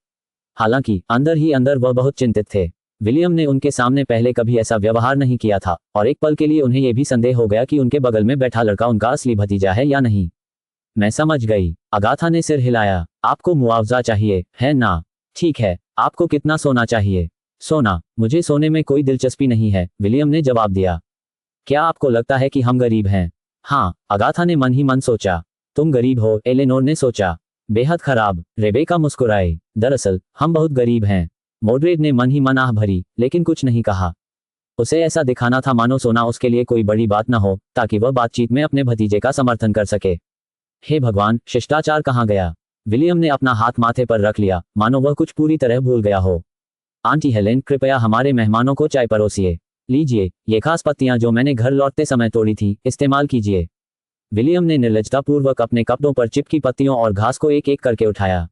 हालांकि अंदर ही अंदर वह बहुत चिंतित थे। विलियम ने उनके सामने पहले कभी ऐसा व्यवहार नहीं किया था, और एक पल के लिए उन्हें यह भी संदेह हो गया कि उनके बगल में बैठा लड़का उनका असली भतीजा है या नहीं। मैं समझ गई। अगाथा ने सिर हिलाया। आपको मुआवजा चाहिए, है ना? ठीक है, आपको कितना सोना चाहिए? सोना? मुझे सोने में कोई दिलचस्पी नहीं है, विलियम ने जवाब दिया। क्या आपको लगता है कि हम गरीब हैं? हाँ, अगाथा ने मन ही मन सोचा। तुम गरीब हो, एलेनोर ने सोचा। बेहद खराब, रेबेका मुस्कुराई। दरअसल हम बहुत गरीब हैं। मोड्रेड ने मन ही मन आह भरी, लेकिन कुछ नहीं कहा। उसे ऐसा दिखाना था मानो सोना उसके लिए कोई बड़ी बात न हो, ताकि वह बातचीत में अपने भतीजे का समर्थन कर सके। हे भगवान, शिष्टाचार कहाँ गया? विलियम ने अपना हाथ माथे पर रख लिया, मानो वह कुछ पूरी तरह भूल गया हो। आंटी हेलेन, कृपया हमारे मेहमानों को चाय परोसिए। लीजिए, ये खास पत्तियां जो मैंने घर लौटते समय तोड़ी थी, इस्तेमाल कीजिए। विलियम ने निर्लज्जतापूर्वक अपने कपड़ों पर चिपकी पत्तियों और घास को एक एक करके उठाया।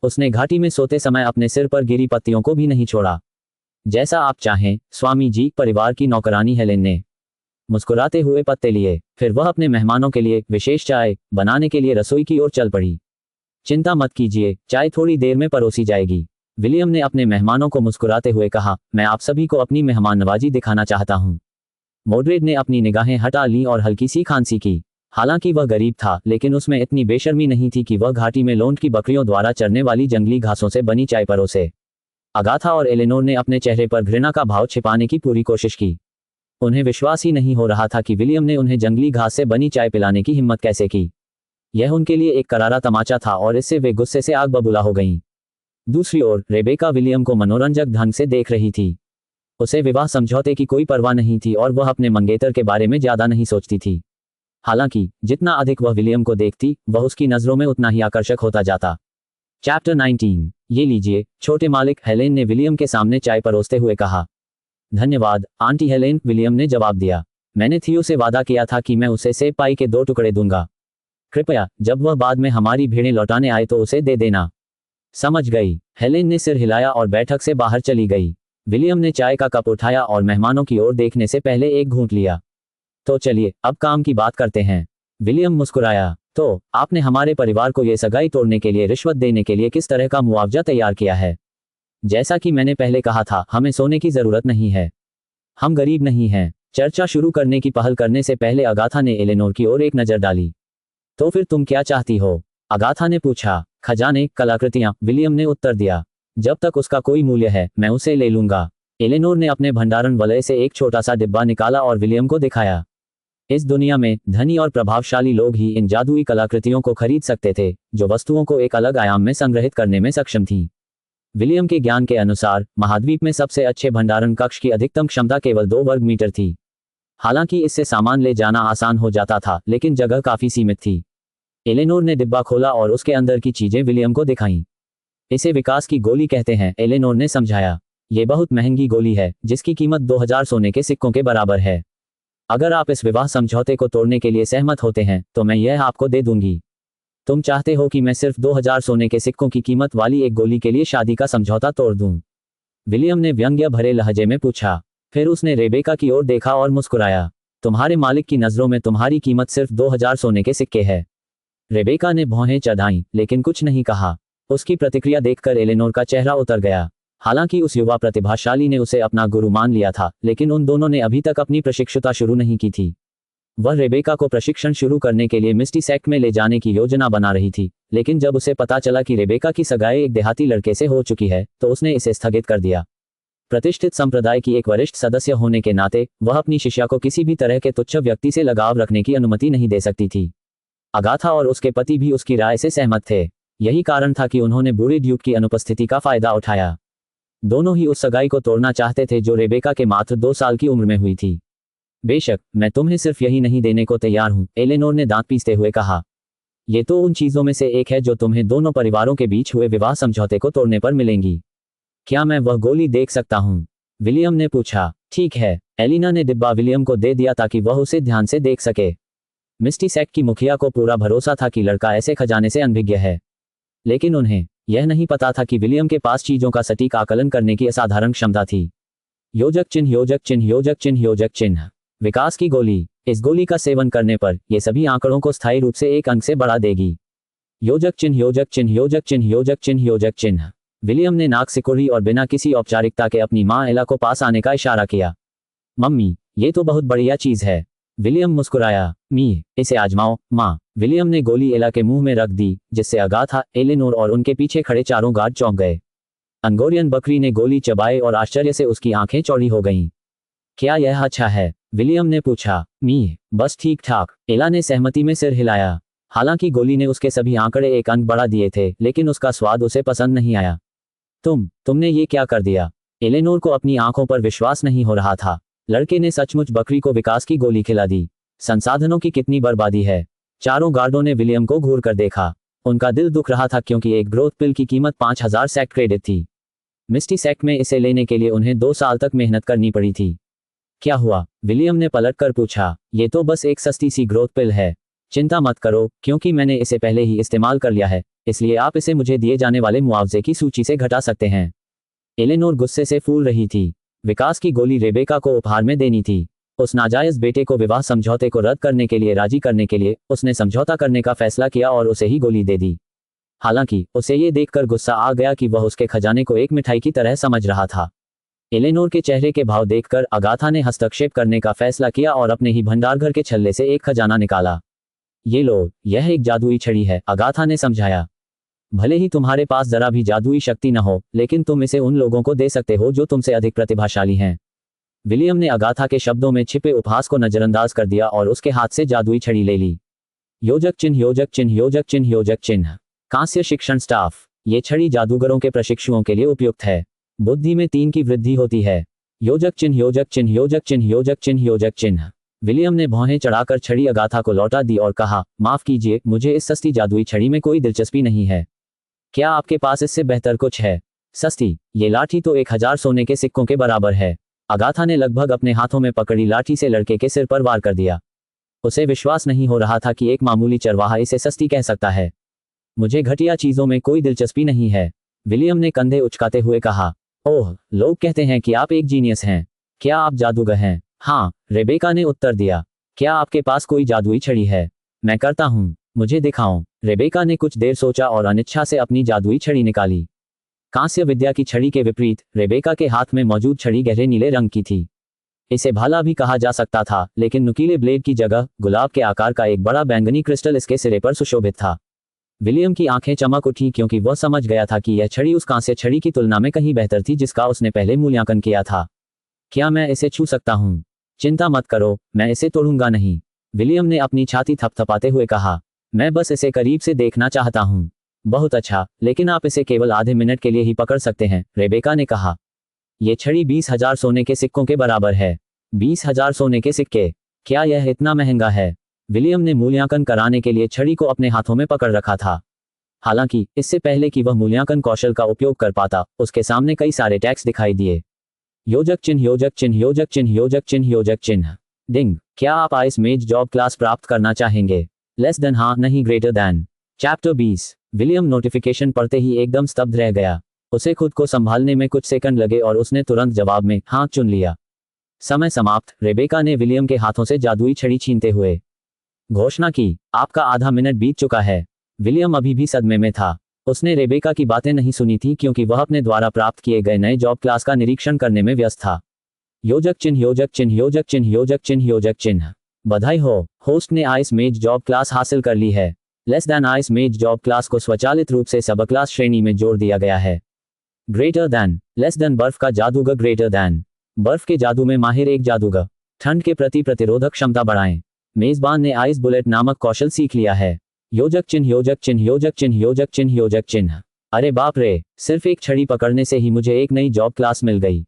उसने घाटी में सोते समय अपने सिर पर गिरी पत्तियों को भी नहीं छोड़ा। जैसा आप चाहें, स्वामी जी, परिवार की नौकरानी हेलेन ने मुस्कुराते हुए पत्ते लिए। फिर वह अपने मेहमानों के लिए विशेष चाय बनाने के लिए रसोई की ओर चल पड़ी। चिंता मत कीजिए, चाय थोड़ी देर में परोसी जाएगी, विलियम ने अपने मेहमानों को मुस्कुराते हुए कहा। मैं आप सभी को अपनी मेहमान नवाजी दिखाना चाहता हूँ। मोड्रेड ने अपनी निगाहें हटा लीं और हल्की सी खांसी की। हालांकि वह गरीब था, लेकिन उसमें इतनी बेशर्मी नहीं थी कि वह घाटी में लोंड की बकरियों द्वारा चरने वाली जंगली घासों से बनी चाय परोसे। अगाथा और एलेनोर ने अपने चेहरे पर घृणा का भाव छिपाने की पूरी कोशिश की। उन्हें विश्वास ही नहीं हो रहा था कि विलियम ने उन्हें जंगली घास से बनी चाय पिलाने की हिम्मत कैसे की। यह उनके लिए एक करारा तमाचा था और इससे वे गुस्से से आग बबूला हो गईं। दूसरी ओर रेबेका विलियम को मनोरंजक ढंग से देख रही थी। उसे विवाह समझौते की कोई परवाह नहीं थी और वह अपने मंगेतर के बारे में ज्यादा नहीं सोचती थी। हालांकि जितना अधिक वह विलियम को देखती, वह उसकी नजरों में उतना ही आकर्षक होता जाता। चैप्टर 19। ये लीजिए, छोटे मालिक, हेलेन ने विलियम के सामने चाय परोसते हुए कहा। धन्यवाद, आंटी हेलेन, विलियम ने जवाब दिया। मैंने थियो से वादा किया था कि मैं उसे सेब पाई के 2 टुकड़े दूंगा। कृपया जब वह बाद में हमारी भेड़ें लौटाने आए तो उसे दे देना। समझ गई, हेलेन ने सिर हिलाया और बैठक से बाहर चली गई। विलियम ने चाय का कप उठाया और मेहमानों की ओर देखने से पहले एक घूंट लिया। तो चलिए, अब काम की बात करते हैं। विलियम मुस्कुराया। तो आपने हमारे परिवार को ये सगाई तोड़ने के लिए रिश्वत देने के लिए किस तरह का मुआवजा तैयार किया है? जैसा कि मैंने पहले कहा था, हमें सोने की जरूरत नहीं है। हम गरीब नहीं हैं। चर्चा शुरू करने की पहल करने से पहले अगाथा ने एलेनोर की ओर एक नजर डाली। तो फिर तुम क्या चाहती हो? अगाथा ने पूछा। खजाने, कलाकृतियां, विलियम ने उत्तर दिया। जब तक उसका कोई मूल्य है, मैं उसे ले लूंगा। एलेनोर ने अपने भंडारण वलय से एक छोटा सा डिब्बा निकाला और विलियम को दिखाया। इस दुनिया में धनी और प्रभावशाली लोग ही इन जादुई कलाकृतियों को खरीद सकते थे, जो वस्तुओं को एक अलग आयाम में संग्रहित करने में सक्षम थीं। विलियम के ज्ञान के अनुसार महाद्वीप में सबसे अच्छे भंडारण कक्ष की अधिकतम क्षमता केवल 2 वर्ग मीटर थी। हालांकि इससे सामान ले जाना आसान हो जाता था, लेकिन जगह काफी सीमित थी। एलेनोर ने डिब्बा खोला और उसके अंदर की चीजें विलियम को दिखाईं। इसे विकास की गोली कहते हैं, एलेनोर ने समझाया। ये बहुत महंगी गोली है, जिसकी कीमत 2000 सोने के सिक्कों के बराबर है। अगर आप इस विवाह समझौते को तोड़ने के लिए सहमत होते हैं, तो मैं यह आपको दे दूंगी। तुम चाहते हो कि मैं सिर्फ 2000 सोने के सिक्कों की कीमत वाली एक गोली के लिए शादी का समझौता तोड़ दूं? विलियम ने व्यंग्य भरे लहजे में पूछा। फिर उसने रेबेका की ओर देखा और मुस्कुराया। तुम्हारे मालिक की नजरों में तुम्हारी कीमत सिर्फ 2000 सोने के सिक्के है। रेबेका ने भौहें चढ़ाईं, लेकिन कुछ नहीं कहा। उसकी प्रतिक्रिया देखकर एलेनोर का चेहरा उतर गया। हालांकि उस युवा प्रतिभाशाली ने उसे अपना गुरु मान लिया था, लेकिन उन दोनों ने अभी तक अपनी प्रशिक्षुता शुरू नहीं की थी। वह रेबेका को प्रशिक्षण शुरू करने के लिए मिस्टी सेक्ट में ले जाने की योजना बना रही थी, लेकिन जब उसे पता चला कि रेबेका की सगाई एक देहाती लड़के से हो चुकी है, तो उसने इसे स्थगित कर दिया। प्रतिष्ठित संप्रदाय की एक वरिष्ठ सदस्य होने के नाते वह अपनी शिष्या को किसी भी तरह के तुच्छ व्यक्ति से लगाव रखने की अनुमति नहीं दे सकती थी। अगाथा और उसके पति भी उसकी राय से सहमत थे। यही कारण था कि उन्होंने बूढ़े ड्यूक की अनुपस्थिति का फायदा उठाया। दोनों ही उस सगाई को तोड़ना चाहते थे जो रेबेका के मात्र 2 साल की उम्र में हुई थी। बेशक, मैं तुम्हें सिर्फ यही नहीं देने को तैयार हूं, एलेनोर ने दांत पीसते हुए कहा। ये तो उन चीजों में से एक है जो तुम्हें दोनों परिवारों के बीच हुए विवाह समझौते को तोड़ने पर मिलेंगी। क्या मैं वह गोली देख सकता हूं? विलियम ने पूछा। ठीक है, एलिना ने डिब्बा विलियम को दे दिया ताकि वह उसे ध्यान से देख सके। मिस्टी सेक्ट की मुखिया को पूरा भरोसा था कि लड़का ऐसे खजाने से अनभिज्ञ है, लेकिन उन्हें यह नहीं पता था कि विलियम के पास चीजों का सटीक आकलन करने की असाधारण क्षमता थी। योजक चिन्ह योजक चिन्ह योजक चिन्ह योजक चिन्ह। विकास की गोली। इस गोली का सेवन करने पर ये सभी आंकड़ों को स्थायी रूप से एक अंक से बढ़ा देगी। योजक चिन्ह योजक चिन्ह योजक चिन्ह योजक चिन्ह योजक चिन्ह। विलियम ने नाक सिकुड़ी और बिना किसी औपचारिकता के अपनी माँ एला को पास आने का इशारा किया। मम्मी, ये तो बहुत बढ़िया चीज है। विलियम मुस्कुराया। मी, इसे आजमाओ माँ। विलियम ने गोली एला के मुंह में रख दी, जिससे अगाथा, एलेनोर और उनके पीछे खड़े चारों गार्ड चौंक गए। अंगोरियन बकरी ने गोली चबाई और आश्चर्य से उसकी आंखें चौड़ी हो गईं। क्या यह अच्छा है? विलियम ने पूछा। मी, बस ठीक ठाक। एला ने सहमति में सिर हिलाया। हालांकि गोली ने उसके सभी आंकड़े एक अंक बढ़ा दिए थे, लेकिन उसका स्वाद उसे पसंद नहीं आया। तुमने ये क्या कर दिया? एलेनोर को अपनी आंखों पर विश्वास नहीं हो रहा था। लड़के ने सचमुच बकरी को विकास की गोली खिला दी। संसाधनों की कितनी बर्बादी है। चारों गार्डों ने विलियम को घूर कर देखा। उनका दिल दुख रहा था क्योंकि एक ग्रोथ पिल की कीमत 5000 सेक्ट क्रेडिट थी। मिस्टी सेक्ट में इसे लेने के लिए उन्हें 2 साल तक मेहनत करनी पड़ी थी। क्या हुआ? विलियम ने पलटकर पूछा। ये तो बस एक सस्ती सी ग्रोथ पिल है। चिंता मत करो, क्योंकि मैंने इसे पहले ही इस्तेमाल कर लिया है, इसलिए आप इसे मुझे दिए जाने वाले मुआवजे की सूची से घटा सकते हैं। एलेनोर गुस्से से फूल रही थी। विकास की गोली रेबेका को उपहार में देनी थी। उस नाजायज बेटे को विवाह समझौते को रद्द करने के लिए राजी करने के लिए उसने समझौता करने का फैसला किया और उसे ही गोली दे दी। हालांकि उसे ये देखकर गुस्सा आ गया कि वह उसके खजाने को एक मिठाई की तरह समझ रहा था। एलेनोर के चेहरे के भाव देखकर अगाथा ने हस्तक्षेप करने का फैसला किया और अपने ही भंडारघर के छल्ले से एक खजाना निकाला। ये लो, यह एक जादुई छड़ी है, अगाथा ने समझाया। भले ही तुम्हारे पास जरा भी जादुई शक्ति न हो, लेकिन तुम इसे उन लोगों को दे सकते हो जो तुमसे अधिक प्रतिभाशाली हैं। विलियम ने अगाथा के शब्दों में छिपे उपहास को नजरअंदाज कर दिया और उसके हाथ से जादुई छड़ी ले ली। योजक चिन्ह योजक चिन्ह योजक चिन्ह योजक चिन्ह। कांस्य शिक्षण स्टाफ। ये छड़ी जादूगरों के प्रशिक्षुओं के लिए उपयुक्त है। बुद्धि में 3 की वृद्धि होती है। योजक चिन्ह योजक चिन्ह योजक चिन्ह योजक चिन्ह योजक चिन्ह। विलियम ने भौहें चढ़ाकर छड़ी अगाथा को लौटा दी और कहा, माफ कीजिए, मुझे इस सस्ती जादुई छड़ी में कोई दिलचस्पी नहीं है। क्या आपके पास इससे बेहतर कुछ है? सस्ती? ये लाठी तो 1000 सोने के सिक्कों के बराबर है। अगाथा ने लगभग अपने हाथों में पकड़ी लाठी से लड़के के सिर पर वार कर दिया। उसे विश्वास नहीं हो रहा था कि एक मामूली चरवाहा इसे सस्ती कह सकता है। मुझे घटिया चीजों में कोई दिलचस्पी नहीं है, विलियम ने कंधे उचकाते हुए कहा। ओह, लोग कहते हैं कि आप एक जीनियस हैं। क्या आप जादूगर हैं? हाँ, रेबेका ने उत्तर दिया। क्या आपके पास कोई जादुई छड़ी है? मैं करता हूँ, मुझे दिखाओ। रेबेका ने कुछ देर सोचा और अनिच्छा से अपनी जादुई छड़ी निकाली। कांस्य विद्या की छड़ी के विपरीत रेबेका के हाथ में मौजूद छड़ी गहरे नीले रंग की थी। इसे भाला भी कहा जा सकता था, लेकिन नुकीले ब्लेड की जगह गुलाब के आकार का एक बड़ा बैंगनी क्रिस्टल इसके सिरे पर सुशोभित था। विलियम की आंखें चमक उठी क्योंकि वह समझ गया था कि यह छड़ी उस कांस्य छड़ी की तुलना में कहीं बेहतर थी जिसका उसने पहले मूल्यांकन किया था। क्या मैं इसे छू सकता हूँ? चिंता मत करो, मैं इसे तोड़ूंगा नहीं, विलियम ने अपनी छाती थपथपाते हुए कहा। मैं बस इसे करीब से देखना चाहता हूँ। बहुत अच्छा, लेकिन आप इसे केवल आधे मिनट के लिए ही पकड़ सकते हैं, रेबेका ने कहा। ये छड़ी 20,000 सोने के सिक्कों के बराबर है। 20,000 सोने के सिक्के? क्या यह इतना महंगा है? विलियम ने मूल्यांकन कराने के लिए छड़ी को अपने हाथों में पकड़ रखा था। हालांकि इससे पहले कि वह मूल्यांकन कौशल का उपयोग कर पाता, उसके सामने कई सारे टैक्स दिखाई दिए। योजक चिन्ह योजक चिन्ह योजक चिन्ह योजक चिन्ह योजक चिन्ह। डिंग, क्या आप आइस मेज जॉब क्लास प्राप्त करना चाहेंगे? लेस देन, हाँ नहीं, greater than. Chapter 20। William notification पढ़ते ही एकदम स्तब्ध रह गया। उसे खुद को संभालने में कुछ सेकंड लगे और उसने तुरंत जवाब में हाँ चुन लिया। समय समाप्त, रेबेका ने विलियम के हाथों से जादुई छड़ी छीनते हुए घोषणा की। आपका आधा मिनट बीत चुका है। विलियम अभी भी सदमे में था। उसने रेबेका की बातें नहीं सुनी थी क्योंकि वह अपने द्वारा प्राप्त किए गए नए जॉब क्लास का निरीक्षण करने में व्यस्त था। योजक चिन्ह योजक चिन्ह योजक चिन्ह योजक चिन्ह योजक चिन्ह। बधाई हो, होस्ट ने आइस मेज जॉब क्लास हासिल कर ली है। लेस देन आइस मेज जॉब क्लास को स्वचालित रूप से सब क्लास श्रेणी में जोड़ दिया गया है। ग्रेटर देन, लेस देन बर्फ का जादूगर, ग्रेटर देन बर्फ के जादू में माहिर एक जादूगर। ठंड के प्रति प्रतिरोधक क्षमता बढ़ाएं। मेजबान ने आइस बुलेट नामक कौशल सीख लिया है। योजक चिन्ह योजक चिन्ह योजक चिन्ह योजक चिन्ह योजक चिन्ह। अरे बाप रे, सिर्फ एक छड़ी पकड़ने से ही मुझे एक नई जॉब क्लास मिल गई।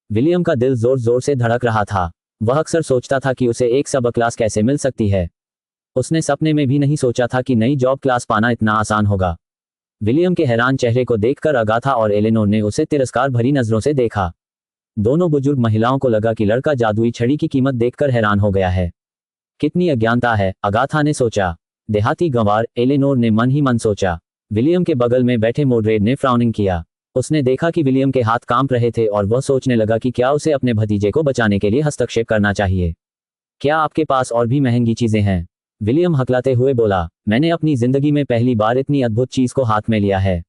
विलियम का दिल जोर जोर से धड़क रहा था। वह अक्सर सोचता था कि उसे एक सब क्लास कैसे मिल सकती है। उसने सपने में भी नहीं सोचा था कि नई जॉब क्लास पाना इतना आसान होगा। विलियम के हैरान चेहरे को देखकर अगाथा और एलेनोर ने उसे तिरस्कार भरी नजरों से देखा। दोनों बुजुर्ग महिलाओं को लगा कि लड़का जादुई छड़ी की कीमत देखकर हैरान हो गया है। कितनी अज्ञानता है, अगाथा ने सोचा। देहाती गंवार एलेनोर ने मन ही मन सोचा। विलियम के बगल में बैठे मोड्रेड ने फ्राउनिंग किया। उसने देखा कि विलियम के हाथ कांप रहे थे और वह सोचने लगा कि क्या उसे अपने भतीजे को बचाने के लिए हस्तक्षेप करना चाहिए। क्या आपके पास और भी महंगी चीजें हैं? विलियम हकलाते हुए बोला, मैंने अपनी जिंदगी में पहली बार इतनी अद्भुत चीज को हाथ में लिया है।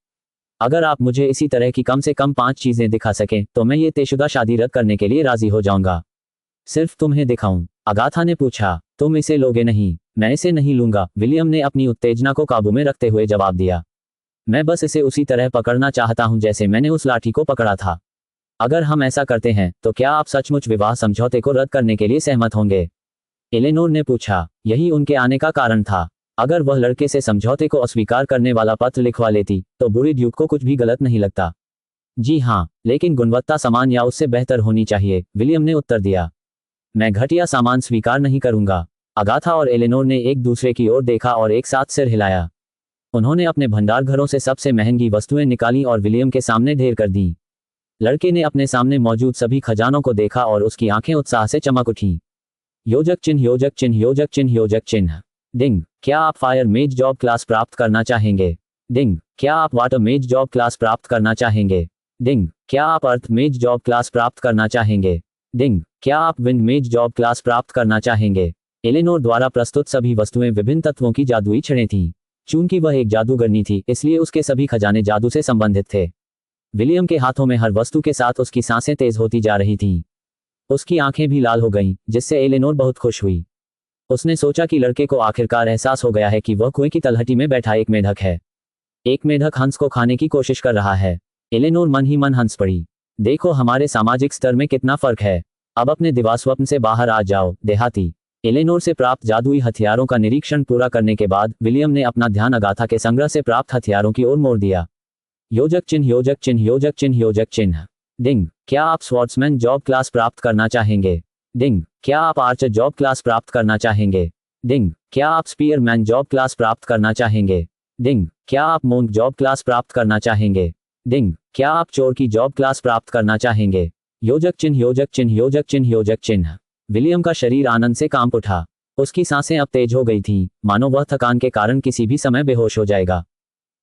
अगर आप मुझे इसी तरह की कम से कम 5 चीजें दिखा सकें तो मैं ये तयशुदा शादी रद्द करने के लिए राजी हो जाऊंगा। सिर्फ तुम्हें दिखाऊं? अगाथा ने पूछा। तुम इसे लोगे नहीं? मैं इसे नहीं लूंगा, विलियम ने अपनी उत्तेजना को काबू में रखते हुए जवाब दिया। मैं बस इसे उसी तरह पकड़ना चाहता हूं जैसे मैंने उस लाठी को पकड़ा था। अगर हम ऐसा करते हैं तो क्या आप सचमुच विवाह समझौते को रद्द करने के लिए सहमत होंगे? एलेनोर ने पूछा। यही उनके आने का कारण था। अगर वह लड़के से समझौते को अस्वीकार करने वाला पत्र लिखवा लेती तो बूढ़े ड्यूक को कुछ भी गलत नहीं लगता। जी हाँ, लेकिन गुणवत्ता समान या उससे बेहतर होनी चाहिए, विलियम ने उत्तर दिया। मैं घटिया सामान स्वीकार नहीं करूंगा। अगाथा और एलेनोर ने एक दूसरे की ओर देखा और एक साथ सिर हिलाया। उन्होंने अपने भंडार घरों से सबसे महंगी वस्तुएं निकाली और विलियम के सामने ढेर कर दी। लड़के ने अपने सामने मौजूद सभी खजानों को देखा और उसकी आंखें उत्साह से चमक उठीं। योजक चिन्ह, योजक चिन्ह, योजक चिन्ह, योजक चिन्ह। डिंग। क्या आप फायर मेज जॉब क्लास प्राप्त करना चाहेंगे? डिंग। क्या आप वाटर मेज जॉब क्लास प्राप्त करना चाहेंगे? डिंग। क्या आप अर्थ मेज जॉब क्लास प्राप्त करना चाहेंगे? डिंग। क्या आप विंड मेज जॉब क्लास प्राप्त करना चाहेंगे? एलेनोर द्वारा प्रस्तुत सभी वस्तुएं विभिन्न तत्वों की जादुई छड़ें थीं। चूंकि वह एक जादूगरनी थी इसलिए उसके सभी खजाने जादू से संबंधित थे। विलियम के हाथों में हर वस्तु के साथ उसकी सांसें तेज होती जा रही थीं। उसकी आंखें भी लाल हो गईं, जिससे एलेनोर बहुत खुश हुई। उसने सोचा कि लड़के को आखिरकार एहसास हो गया है कि वह कुएं की तलहटी में बैठा एक मेढक है। एक मेढक हंस को खाने की कोशिश कर रहा है। एलेनोर मन ही मन हंस पड़ी। देखो हमारे सामाजिक स्तर में कितना फर्क है। अब अपने दिवास्वप्न से बाहर आ जाओ, देहाती। एलेनोर से प्राप्त जादुई हथियारों का निरीक्षण पूरा करने के बाद विलियम ने अपना ध्यान अगाथा के संग्रह से प्राप्त हथियारों की ओर मोड़ दिया। योजक चिन्ह, योजक चिन्ह, योजक चिन्ह, योजक चिन्ह। डिंग। क्या आप स्वॉर्ड्समैन जॉब क्लास प्राप्त करना चाहेंगे? डिंग। क्या आप आर्चर जॉब क्लास प्राप्त करना चाहेंगे? डिंग। क्या आप स्पीयरमैन जॉब क्लास प्राप्त करना चाहेंगे? डिंग। क्या आप मोंक जॉब क्लास प्राप्त करना चाहेंगे? डिंग। क्या आप चोर की जॉब क्लास प्राप्त करना चाहेंगे? योजक चिन्ह, योजक चिन्ह, योजक चिन्ह, योजक चिन्ह। विलियम का शरीर आनंद से कांप उठा। उसकी सांसें अब तेज हो गई थीं, मानो वह थकान के कारण किसी भी समय बेहोश हो जाएगा।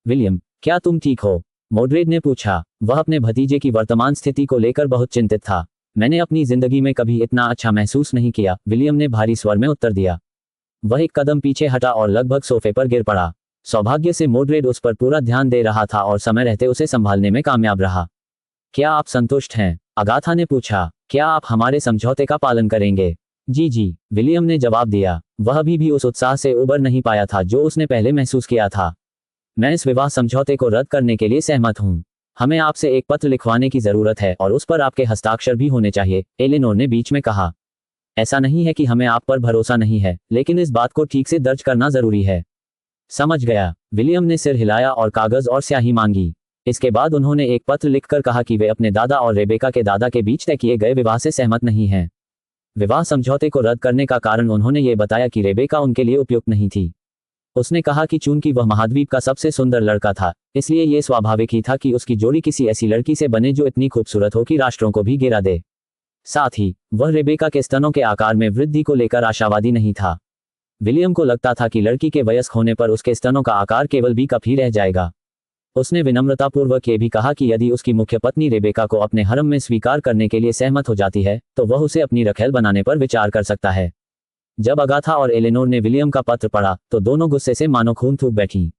विलियम, क्या तुम ठीक हो? मोड्रेड ने पूछा। वह अपने भतीजे की वर्तमान स्थिति को लेकर बहुत चिंतित था। मैंने अपनी जिंदगी में कभी इतना अच्छा महसूस नहीं किया, विलियम ने भारी स्वर में उत्तर दिया। वह एक कदम पीछे हटा और लगभग सोफे पर गिर पड़ा। सौभाग्य से मोड्रेड उस पर पूरा ध्यान दे रहा था और समय रहते उसे संभालने में कामयाब रहा। क्या आप संतुष्ट हैं? अगाथा ने पूछा। क्या आप हमारे समझौते का पालन करेंगे? जी, विलियम ने जवाब दिया। वह अभी भी उस उत्साह से उबर नहीं पाया था जो उसने पहले महसूस किया था। मैं इस विवाह समझौते को रद्द करने के लिए सहमत हूं। हमें आपसे एक पत्र लिखवाने की जरूरत है और उस पर आपके हस्ताक्षर भी होने चाहिए, एलेनोर ने बीच में कहा। ऐसा नहीं है कि हमें आप पर भरोसा नहीं है, लेकिन इस बात को ठीक से दर्ज करना जरूरी है। समझ गया, विलियम ने सिर हिलाया और कागज और स्याही मांगी। इसके बाद उन्होंने एक पत्र लिखकर कहा कि वे अपने दादा और रेबेका के दादा के बीच तय किए गए विवाह से सहमत नहीं हैं। विवाह समझौते को रद्द करने का कारण उन्होंने ये बताया कि रेबेका उनके लिए उपयुक्त नहीं थी। उसने कहा कि चूंकि वह महाद्वीप का सबसे सुंदर लड़का था, इसलिए यह स्वाभाविक ही था कि उसकी जोड़ी किसी ऐसी लड़की से बने जो इतनी खूबसूरत हो कि राष्ट्रों को भी गिरा दे। साथ ही वह रेबेका के स्तनों के आकार में वृद्धि को लेकर आशावादी नहीं था। विलियम को लगता था कि लड़की के वयस्क होने पर उसके स्तनों का आकार केवल बी कप ही रह जाएगा। उसने विनम्रतापूर्वक ये भी कहा कि यदि उसकी मुख्य पत्नी रेबेका को अपने हरम में स्वीकार करने के लिए सहमत हो जाती है तो वह उसे अपनी रखेल बनाने पर विचार कर सकता है। जब अगाथा और एलेनोर ने विलियम का पत्र पढ़ा तो दोनों गुस्से से मानो खून थूक बैठी।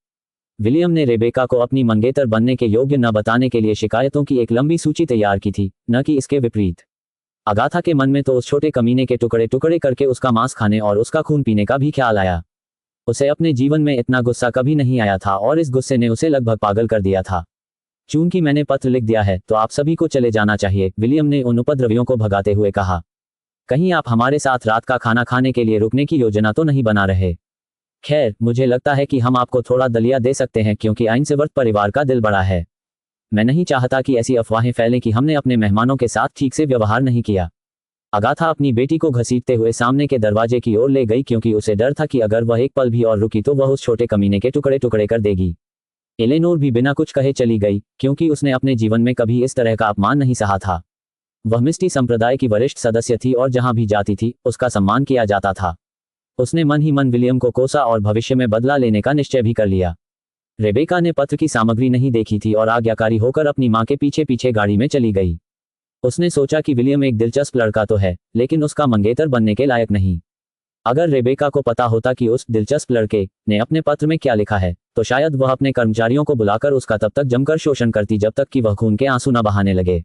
विलियम ने रेबेका को अपनी मंगेतर बनने के योग्य न बताने के लिए शिकायतों की एक लंबी सूची तैयार की थी, न कि इसके विपरीत। अगाथा के मन में तो उस छोटे कमीने के टुकड़े टुकड़े करके उसका मांस खाने और उसका खून पीने का भी ख्याल आया। उसे अपने जीवन में इतना गुस्सा कभी नहीं आया था और इस गुस्से ने उसे लगभग पागल कर दिया था। चूंकि मैंने पत्र लिख दिया है तो आप सभी को चले जाना चाहिए, विलियम ने उन उपद्रवियों को भगाते हुए कहा। कहीं आप हमारे साथ रात का खाना खाने के लिए रुकने की योजना तो नहीं बना रहे? खैर, मुझे लगता है कि हम आपको थोड़ा दलिया दे सकते हैं क्योंकि आइंसवर्थ परिवार का दिल बड़ा है। मैं नहीं चाहता कि ऐसी अफवाहें फैलें कि हमने अपने मेहमानों के साथ ठीक से व्यवहार नहीं किया। अगाथा अपनी बेटी को घसीटते हुए सामने के दरवाजे की ओर ले गई क्योंकि उसे डर था कि अगर वह एक पल भी और रुकी तो वह उस छोटे कमीने के टुकड़े टुकड़े कर देगी। एलेनोर भी बिना कुछ कहे चली गई क्योंकि उसने अपने जीवन में कभी इस तरह का अपमान नहीं सहा था। वह मिस्टी संप्रदाय की वरिष्ठ सदस्य थी और जहां भी जाती थी उसका सम्मान किया जाता था। उसने मन ही मन विलियम को कोसा और भविष्य में बदला लेने का निश्चय भी कर लिया। रेबेका ने पत्र की सामग्री नहीं देखी थी और आज्ञाकारी होकर अपनी मां के पीछे पीछे गाड़ी में चली गई। उसने सोचा कि विलियम एक दिलचस्प लड़का तो है, लेकिन उसका मंगेतर बनने के लायक नहीं। अगर रेबेका को पता होता कि उस दिलचस्प लड़के ने अपने पत्र में क्या लिखा है, तो शायद वह अपने कर्मचारियों को बुलाकर उसका तब तक जमकर शोषण करती जब तक कि वह खून के आंसू न बहाने लगे।